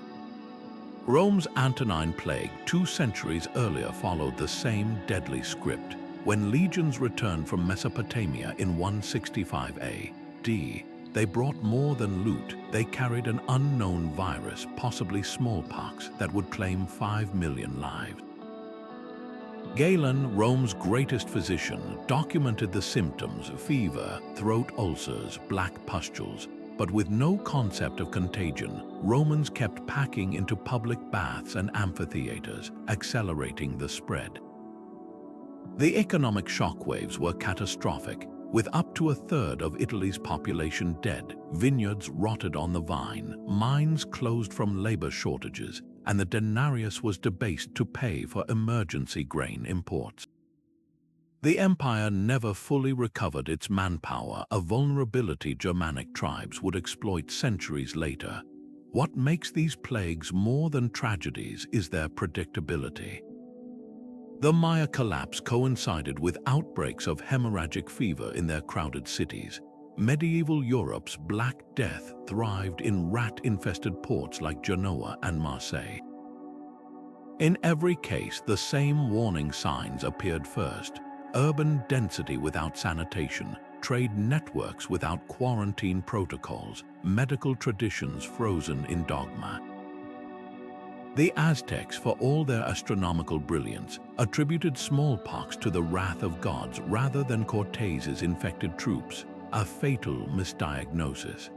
Rome's Antonine Plague 2 centuries earlier followed the same deadly script. When legions returned from Mesopotamia in 165 AD, They brought more than loot. They carried an unknown virus, possibly smallpox, that would claim 5 million lives. Galen, Rome's greatest physician, documented the symptoms: fever, throat ulcers, black pustules. But with no concept of contagion, Romans kept packing into public baths and amphitheaters, accelerating the spread. The economic shockwaves were catastrophic, with up to a third of Italy's population dead, vineyards rotted on the vine, mines closed from labor shortages, and the denarius was debased to pay for emergency grain imports. The empire never fully recovered its manpower, a vulnerability Germanic tribes would exploit centuries later. What makes these plagues more than tragedies is their predictability. The Maya collapse coincided with outbreaks of hemorrhagic fever in their crowded cities. Medieval Europe's Black Death thrived in rat-infested ports like Genoa and Marseille. In every case, the same warning signs appeared first: urban density without sanitation, trade networks without quarantine protocols, medical traditions frozen in dogma. The Aztecs, for all their astronomical brilliance, attributed smallpox to the wrath of gods rather than Cortez's infected troops, a fatal misdiagnosis.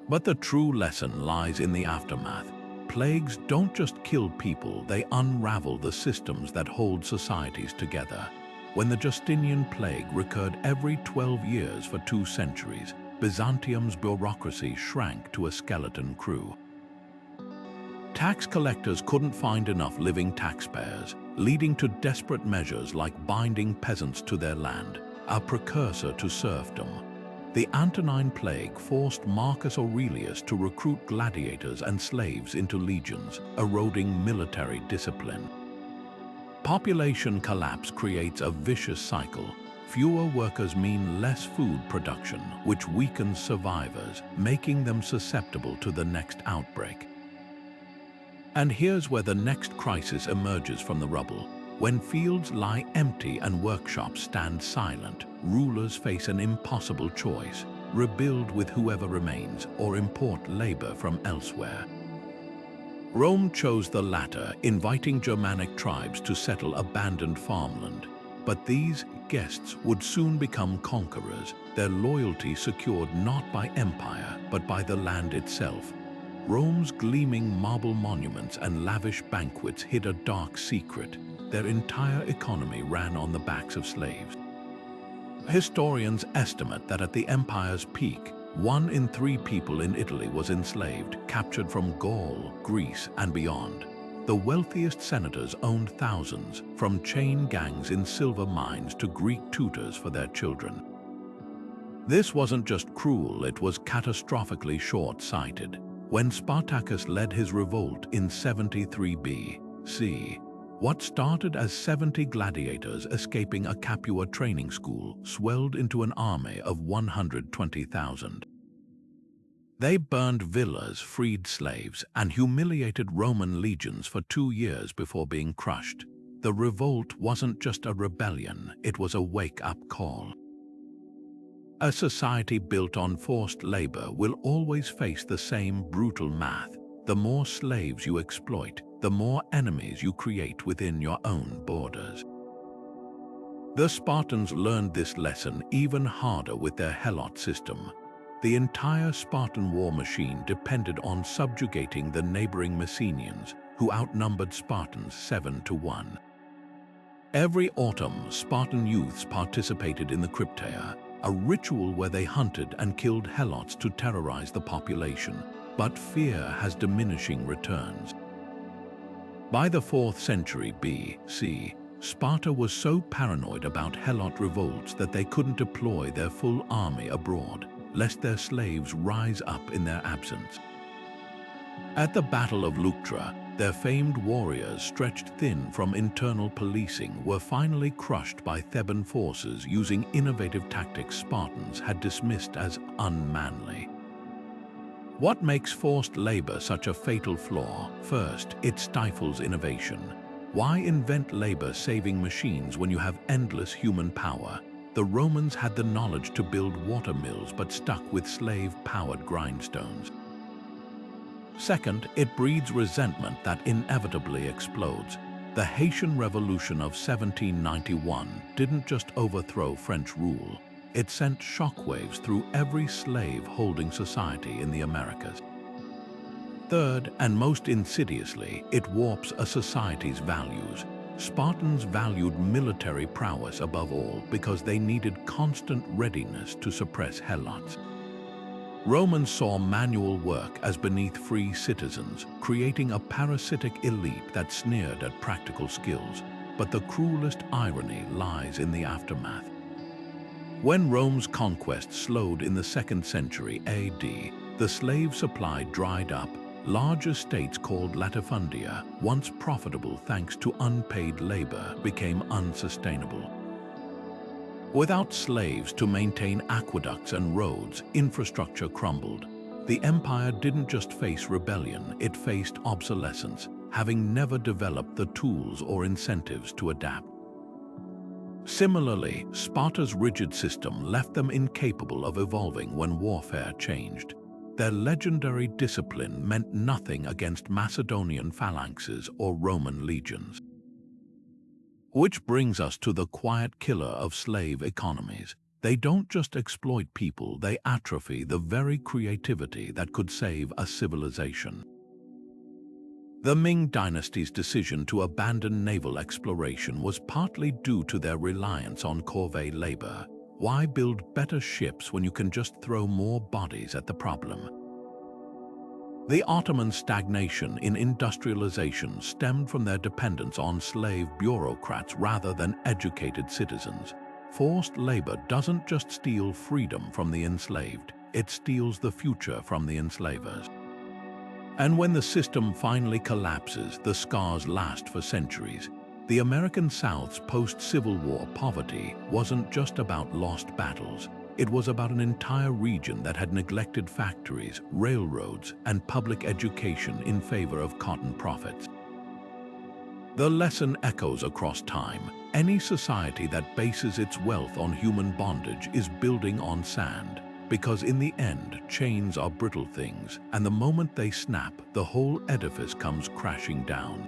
But the true lesson lies in the aftermath. Plagues don't just kill people, they unravel the systems that hold societies together. When the Justinian plague recurred every 12 years for 2 centuries, Byzantium's bureaucracy shrank to a skeleton crew. Tax collectors couldn't find enough living taxpayers, leading to desperate measures like binding peasants to their land, a precursor to serfdom. The Antonine Plague forced Marcus Aurelius to recruit gladiators and slaves into legions, eroding military discipline. Population collapse creates a vicious cycle. Fewer workers mean less food production, which weakens survivors, making them susceptible to the next outbreak. And here's where the next crisis emerges from the rubble. When fields lie empty and workshops stand silent, rulers face an impossible choice: rebuild with whoever remains or import labor from elsewhere. Rome chose the latter, inviting Germanic tribes to settle abandoned farmland. But these guests would soon become conquerors, their loyalty secured not by empire, but by the land itself. Rome's gleaming marble monuments and lavish banquets hid a dark secret. Their entire economy ran on the backs of slaves. Historians estimate that at the empire's peak, 1 in 3 people in Italy was enslaved, captured from Gaul, Greece, and beyond. The wealthiest senators owned thousands, from chain gangs in silver mines to Greek tutors for their children. This wasn't just cruel, it was catastrophically short-sighted. When Spartacus led his revolt in 73 B.C., what started as 70 gladiators escaping a Capua training school swelled into an army of 120,000. They burned villas, freed slaves, and humiliated Roman legions for 2 years before being crushed. The revolt wasn't just a rebellion, it was a wake-up call. A society built on forced labor will always face the same brutal math. The more slaves you exploit, the more enemies you create within your own borders. The Spartans learned this lesson even harder with their helot system. The entire Spartan war machine depended on subjugating the neighboring Messenians, who outnumbered Spartans 7-1. Every autumn, Spartan youths participated in the Crypteia, a ritual where they hunted and killed helots to terrorize the population. But fear has diminishing returns. By the 4th century B.C., Sparta was so paranoid about helot revolts that they couldn't deploy their full army abroad, lest their slaves rise up in their absence. At the Battle of Leuctra, their famed warriors, stretched thin from internal policing, were finally crushed by Theban forces using innovative tactics Spartans had dismissed as unmanly. What makes forced labor such a fatal flaw? First, it stifles innovation. Why invent labor-saving machines when you have endless human power? The Romans had the knowledge to build water mills but stuck with slave-powered grindstones. Second, it breeds resentment that inevitably explodes. The Haitian Revolution of 1791 didn't just overthrow French rule, it sent shockwaves through every slave-holding society in the Americas. Third, and most insidiously, it warps a society's values. Spartans valued military prowess above all because they needed constant readiness to suppress helots. Romans saw manual work as beneath free citizens, creating a parasitic elite that sneered at practical skills. But the cruelest irony lies in the aftermath. When Rome's conquest slowed in the 2nd century AD, the slave supply dried up. Large estates called latifundia, once profitable thanks to unpaid labor, became unsustainable. Without slaves to maintain aqueducts and roads, infrastructure crumbled. The empire didn't just face rebellion, it faced obsolescence, having never developed the tools or incentives to adapt. Similarly, Sparta's rigid system left them incapable of evolving when warfare changed. Their legendary discipline meant nothing against Macedonian phalanxes or Roman legions. Which brings us to the quiet killer of slave economies. They don't just exploit people, they atrophy the very creativity that could save a civilization. The Ming dynasty's decision to abandon naval exploration was partly due to their reliance on corvée labor. Why build better ships when you can just throw more bodies at the problem? The Ottoman stagnation in industrialization stemmed from their dependence on slave bureaucrats rather than educated citizens. Forced labor doesn't just steal freedom from the enslaved, it steals the future from the enslavers. And when the system finally collapses, the scars last for centuries. The American South's post-Civil War poverty wasn't just about lost battles. It was about an entire region that had neglected factories, railroads, and public education in favor of cotton profits. The lesson echoes across time. Any society that bases its wealth on human bondage is building on sand, because in the end, chains are brittle things, and the moment they snap, the whole edifice comes crashing down.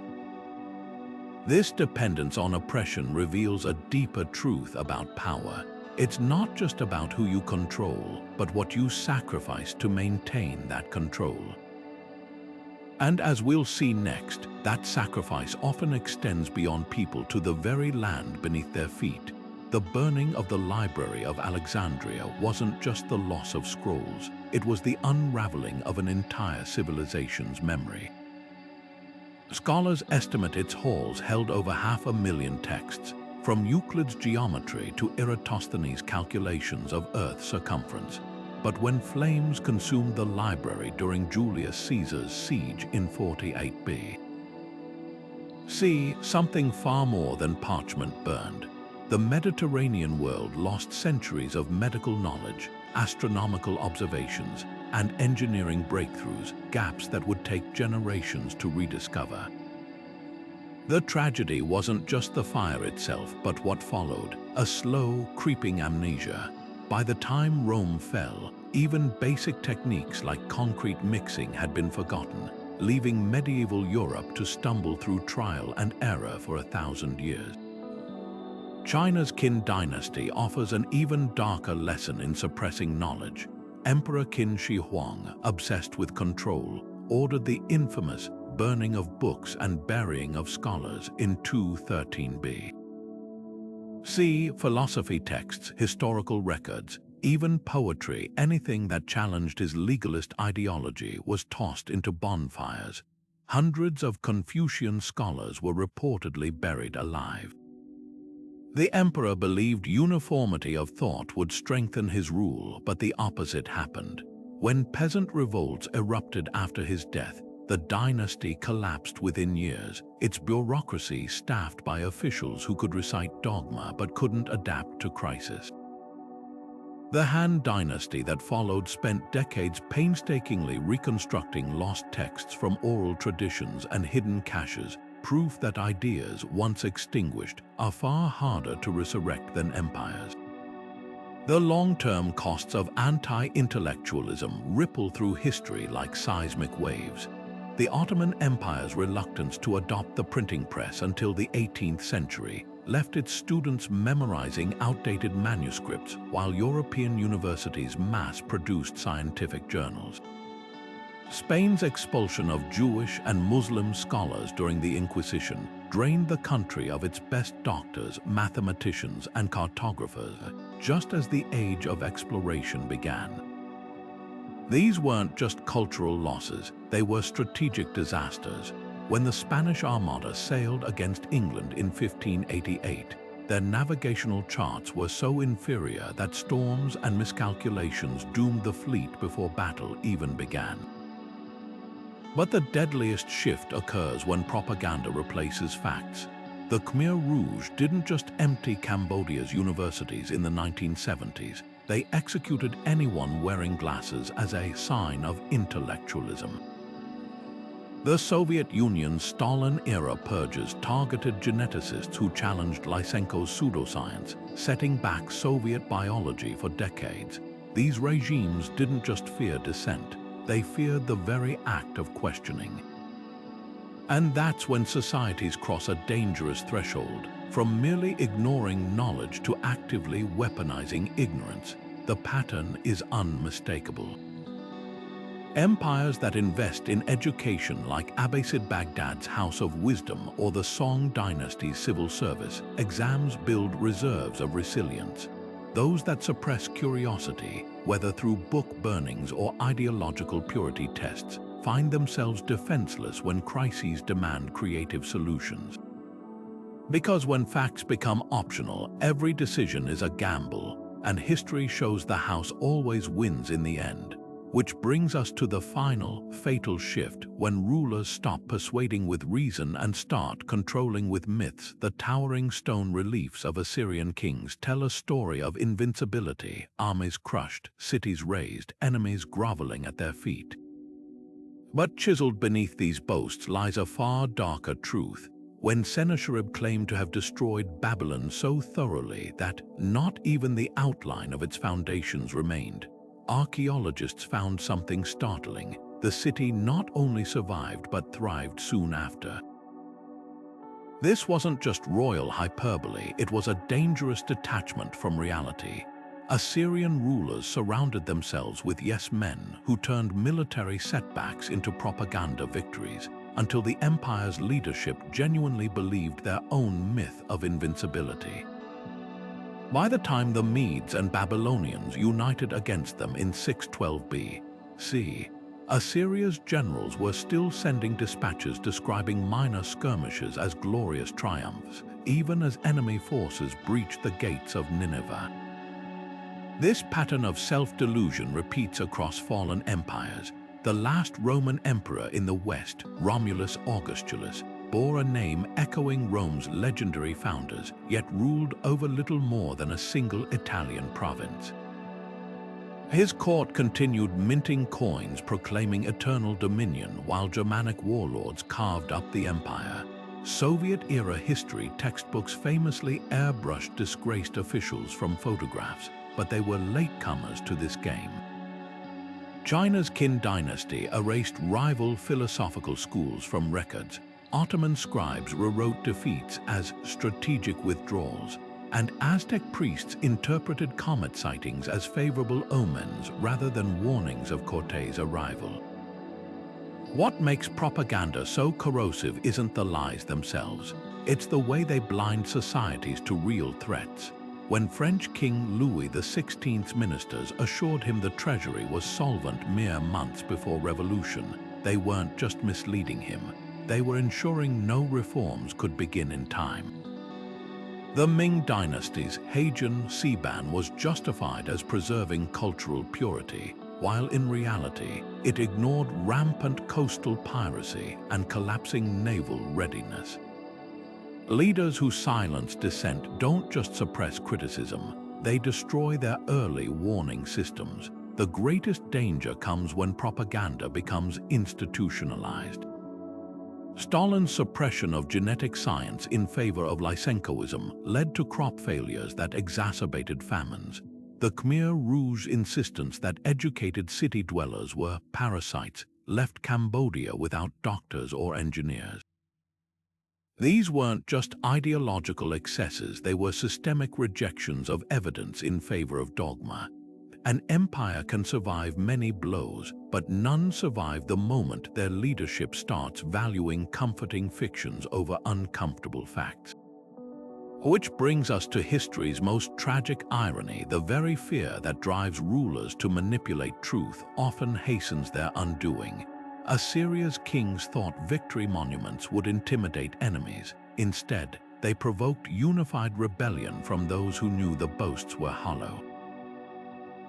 This dependence on oppression reveals a deeper truth about power. It's not just about who you control, but what you sacrifice to maintain that control. And as we'll see next, that sacrifice often extends beyond people to the very land beneath their feet. The burning of the Library of Alexandria wasn't just the loss of scrolls, it was the unraveling of an entire civilization's memory. Scholars estimate its halls held over 500,000 texts, from Euclid's geometry to Eratosthenes' calculations of Earth's circumference. But when flames consumed the library during Julius Caesar's siege in 48 BC, something far more than parchment burned. The Mediterranean world lost centuries of medical knowledge, astronomical observations, and engineering breakthroughs, gaps that would take generations to rediscover. The tragedy wasn't just the fire itself, but what followed, a slow, creeping amnesia. By the time Rome fell, even basic techniques like concrete mixing had been forgotten, leaving medieval Europe to stumble through trial and error for 1,000 years. China's Qin dynasty offers an even darker lesson in suppressing knowledge. Emperor Qin Shi Huang, obsessed with control, ordered the infamous burning of books and burying of scholars in 213 BC. Philosophy texts, historical records, even poetry, anything that challenged his legalist ideology was tossed into bonfires. Hundreds of Confucian scholars were reportedly buried alive. The emperor believed uniformity of thought would strengthen his rule, but the opposite happened. When peasant revolts erupted after his death, the dynasty collapsed within years, its bureaucracy staffed by officials who could recite dogma but couldn't adapt to crisis. The Han dynasty that followed spent decades painstakingly reconstructing lost texts from oral traditions and hidden caches, proof that ideas once extinguished are far harder to resurrect than empires. The long-term costs of anti-intellectualism ripple through history like seismic waves. The Ottoman Empire's reluctance to adopt the printing press until the 18th century left its students memorizing outdated manuscripts while European universities mass-produced scientific journals. Spain's expulsion of Jewish and Muslim scholars during the Inquisition drained the country of its best doctors, mathematicians, and cartographers, just as the age of exploration began. These weren't just cultural losses, they were strategic disasters. When the Spanish Armada sailed against England in 1588, their navigational charts were so inferior that storms and miscalculations doomed the fleet before battle even began. But the deadliest shift occurs when propaganda replaces facts. The Khmer Rouge didn't just empty Cambodia's universities in the 1970s, they executed anyone wearing glasses as a sign of intellectualism. The Soviet Union's Stalin-era purges targeted geneticists who challenged Lysenko's pseudoscience, setting back Soviet biology for decades. These regimes didn't just fear dissent, they feared the very act of questioning. And that's when societies cross a dangerous threshold, from merely ignoring knowledge to actively weaponizing ignorance. The pattern is unmistakable. Empires that invest in education like Abbasid Baghdad's House of Wisdom or the Song Dynasty's civil service exams build reserves of resilience. Those that suppress curiosity, whether through book burnings or ideological purity tests, find themselves defenseless when crises demand creative solutions. Because when facts become optional, every decision is a gamble, and history shows the house always wins in the end. Which brings us to the final, fatal shift when rulers stop persuading with reason and start controlling with myths. The towering stone reliefs of Assyrian kings tell a story of invincibility, armies crushed, cities razed, enemies groveling at their feet. But chiseled beneath these boasts lies a far darker truth. When Sennacherib claimed to have destroyed Babylon so thoroughly that not even the outline of its foundations remained, archaeologists found something startling. The city not only survived but thrived soon after. This wasn't just royal hyperbole, it was a dangerous detachment from reality. Assyrian rulers surrounded themselves with yes-men who turned military setbacks into propaganda victories, until the empire's leadership genuinely believed their own myth of invincibility. By the time the Medes and Babylonians united against them in 612 B.C., Assyria's generals were still sending dispatches describing minor skirmishes as glorious triumphs, even as enemy forces breached the gates of Nineveh. This pattern of self-delusion repeats across fallen empires. The last Roman emperor in the West, Romulus Augustulus, bore a name echoing Rome's legendary founders, yet ruled over little more than a single Italian province. His court continued minting coins proclaiming eternal dominion while Germanic warlords carved up the empire. Soviet-era history textbooks famously airbrushed disgraced officials from photographs, but they were latecomers to this game. China's Qin dynasty erased rival philosophical schools from records. Ottoman scribes rewrote defeats as strategic withdrawals, and Aztec priests interpreted comet sightings as favorable omens rather than warnings of Cortés' arrival. What makes propaganda so corrosive isn't the lies themselves, it's the way they blind societies to real threats. When French King Louis XVI's ministers assured him the treasury was solvent mere months before revolution, they weren't just misleading him, they were ensuring no reforms could begin in time. The Ming dynasty's Heian Siban was justified as preserving cultural purity, while in reality, it ignored rampant coastal piracy and collapsing naval readiness. Leaders who silence dissent don't just suppress criticism, they destroy their early warning systems. The greatest danger comes when propaganda becomes institutionalized. Stalin's suppression of genetic science in favor of Lysenkoism led to crop failures that exacerbated famines. The Khmer Rouge's insistence that educated city dwellers were parasites left Cambodia without doctors or engineers. These weren't just ideological excesses, they were systemic rejections of evidence in favor of dogma. An empire can survive many blows, but none survive the moment their leadership starts valuing comforting fictions over uncomfortable facts. Which brings us to history's most tragic irony: the very fear that drives rulers to manipulate truth often hastens their undoing. Assyria's kings thought victory monuments would intimidate enemies. Instead, they provoked unified rebellion from those who knew the boasts were hollow.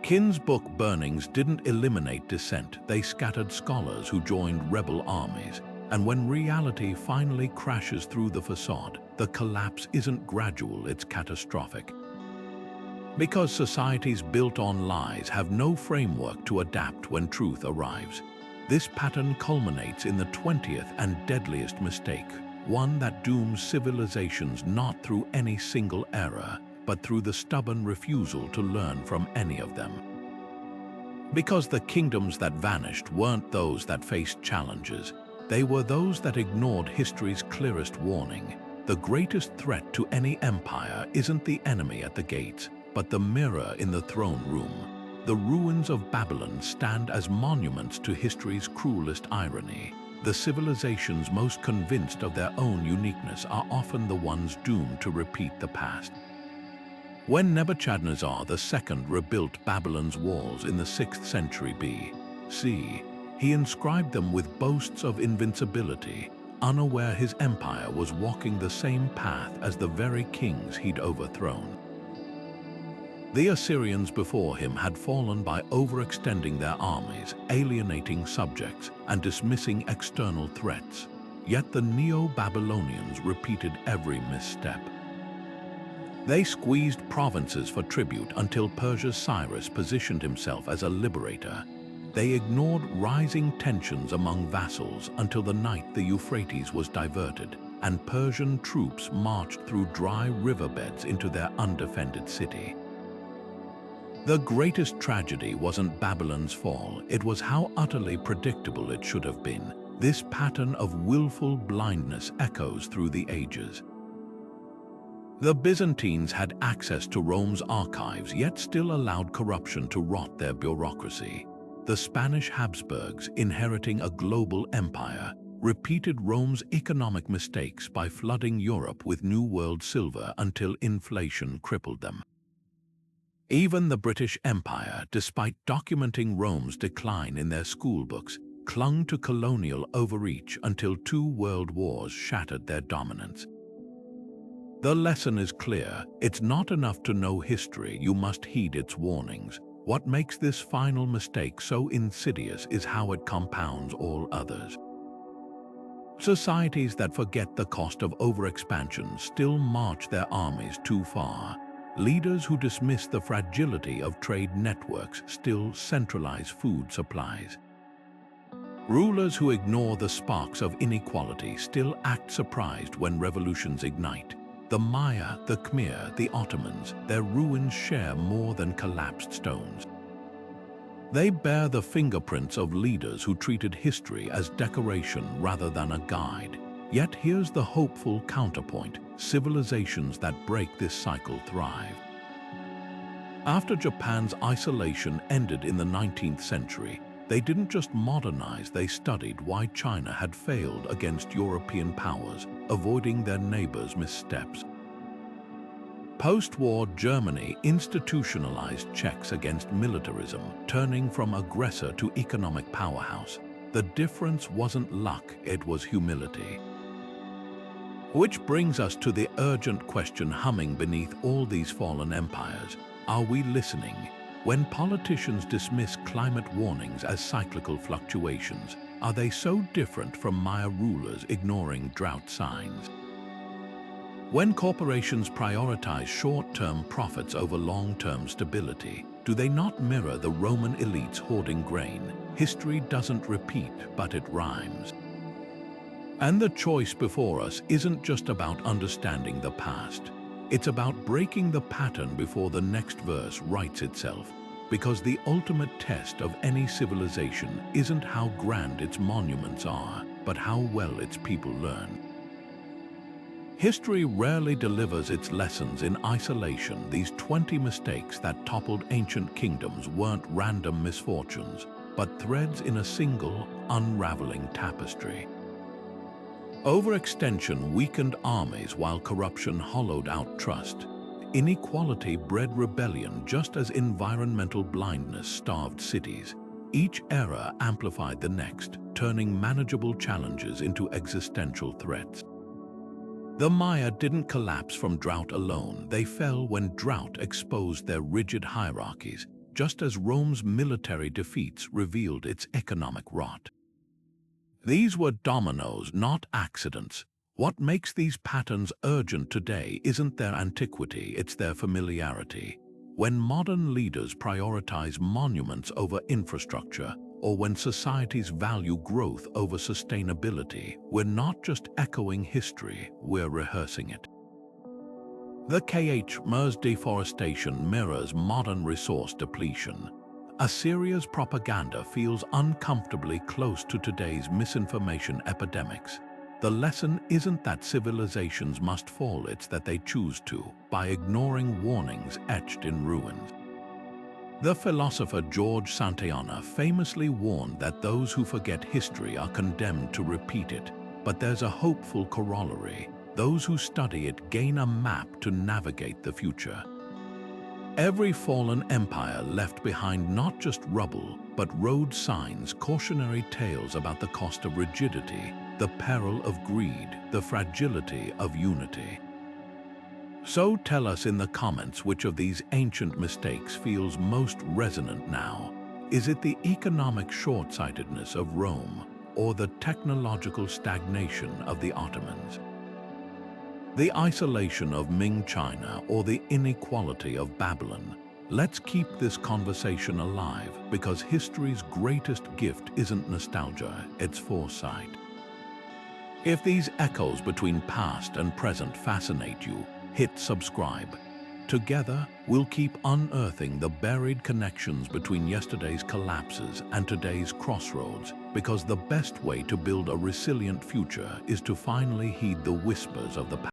Kin's book burnings didn't eliminate dissent, they scattered scholars who joined rebel armies. And when reality finally crashes through the facade, the collapse isn't gradual, it's catastrophic. Because societies built on lies have no framework to adapt when truth arrives. This pattern culminates in the 20th and deadliest mistake, one that dooms civilizations not through any single error, but through the stubborn refusal to learn from any of them. Because the kingdoms that vanished weren't those that faced challenges, they were those that ignored history's clearest warning. The greatest threat to any empire isn't the enemy at the gates, but the mirror in the throne room. The ruins of Babylon stand as monuments to history's cruelest irony. The civilizations most convinced of their own uniqueness are often the ones doomed to repeat the past. When Nebuchadnezzar II rebuilt Babylon's walls in the 6th century B.C., he inscribed them with boasts of invincibility, unaware his empire was walking the same path as the very kings he'd overthrown. The Assyrians before him had fallen by overextending their armies, alienating subjects, and dismissing external threats. Yet the Neo-Babylonians repeated every misstep. They squeezed provinces for tribute until Persia's Cyrus positioned himself as a liberator. They ignored rising tensions among vassals until the night the Euphrates was diverted, and Persian troops marched through dry riverbeds into their undefended city. The greatest tragedy wasn't Babylon's fall, it was how utterly predictable it should have been. This pattern of willful blindness echoes through the ages. The Byzantines had access to Rome's archives, yet still allowed corruption to rot their bureaucracy. The Spanish Habsburgs, inheriting a global empire, repeated Rome's economic mistakes by flooding Europe with New World silver until inflation crippled them. Even the British Empire, despite documenting Rome's decline in their schoolbooks, clung to colonial overreach until 2 world wars shattered their dominance. The lesson is clear: it's not enough to know history, you must heed its warnings. What makes this final mistake so insidious is how it compounds all others. Societies that forget the cost of overexpansion still march their armies too far. Leaders who dismiss the fragility of trade networks still centralize food supplies. Rulers who ignore the sparks of inequality still act surprised when revolutions ignite. The Maya, the Khmer, the Ottomans, their ruins share more than collapsed stones. They bear the fingerprints of leaders who treated history as decoration rather than a guide. Yet here's the hopeful counterpoint: civilizations that break this cycle thrive. After Japan's isolation ended in the 19th century, they didn't just modernize, they studied why China had failed against European powers, avoiding their neighbors' missteps. Post-war Germany institutionalized checks against militarism, turning from aggressor to economic powerhouse. The difference wasn't luck, it was humility. Which brings us to the urgent question humming beneath all these fallen empires: are we listening? When politicians dismiss climate warnings as cyclical fluctuations, are they so different from Maya rulers ignoring drought signs? When corporations prioritize short-term profits over long-term stability, do they not mirror the Roman elites hoarding grain? History doesn't repeat, but it rhymes. And the choice before us isn't just about understanding the past. It's about breaking the pattern before the next verse writes itself, because the ultimate test of any civilization isn't how grand its monuments are, but how well its people learn. History rarely delivers its lessons in isolation. These 20 mistakes that toppled ancient kingdoms weren't random misfortunes, but threads in a single, unraveling tapestry. Overextension weakened armies while corruption hollowed out trust. Inequality bred rebellion just as environmental blindness starved cities. Each era amplified the next, turning manageable challenges into existential threats. The Maya didn't collapse from drought alone. They fell when drought exposed their rigid hierarchies, just as Rome's military defeats revealed its economic rot. These were dominoes, not accidents. What makes these patterns urgent today isn't their antiquity, it's their familiarity. When modern leaders prioritize monuments over infrastructure, or when societies value growth over sustainability, we're not just echoing history, we're rehearsing it. The KHM's deforestation mirrors modern resource depletion. Assyria's propaganda feels uncomfortably close to today's misinformation epidemics. The lesson isn't that civilizations must fall, it's that they choose to, by ignoring warnings etched in ruins. The philosopher George Santayana famously warned that those who forget history are condemned to repeat it, but there's a hopeful corollary. Those who study it gain a map to navigate the future. Every fallen empire left behind not just rubble, but road signs, cautionary tales about the cost of rigidity, the peril of greed, the fragility of unity. So tell us in the comments which of these ancient mistakes feels most resonant now. Is it the economic short-sightedness of Rome or the technological stagnation of the Ottomans? The isolation of Ming China or the inequality of Babylon? Let's keep this conversation alive, because history's greatest gift isn't nostalgia, it's foresight. If these echoes between past and present fascinate you, hit subscribe. Together, we'll keep unearthing the buried connections between yesterday's collapses and today's crossroads, because the best way to build a resilient future is to finally heed the whispers of the past.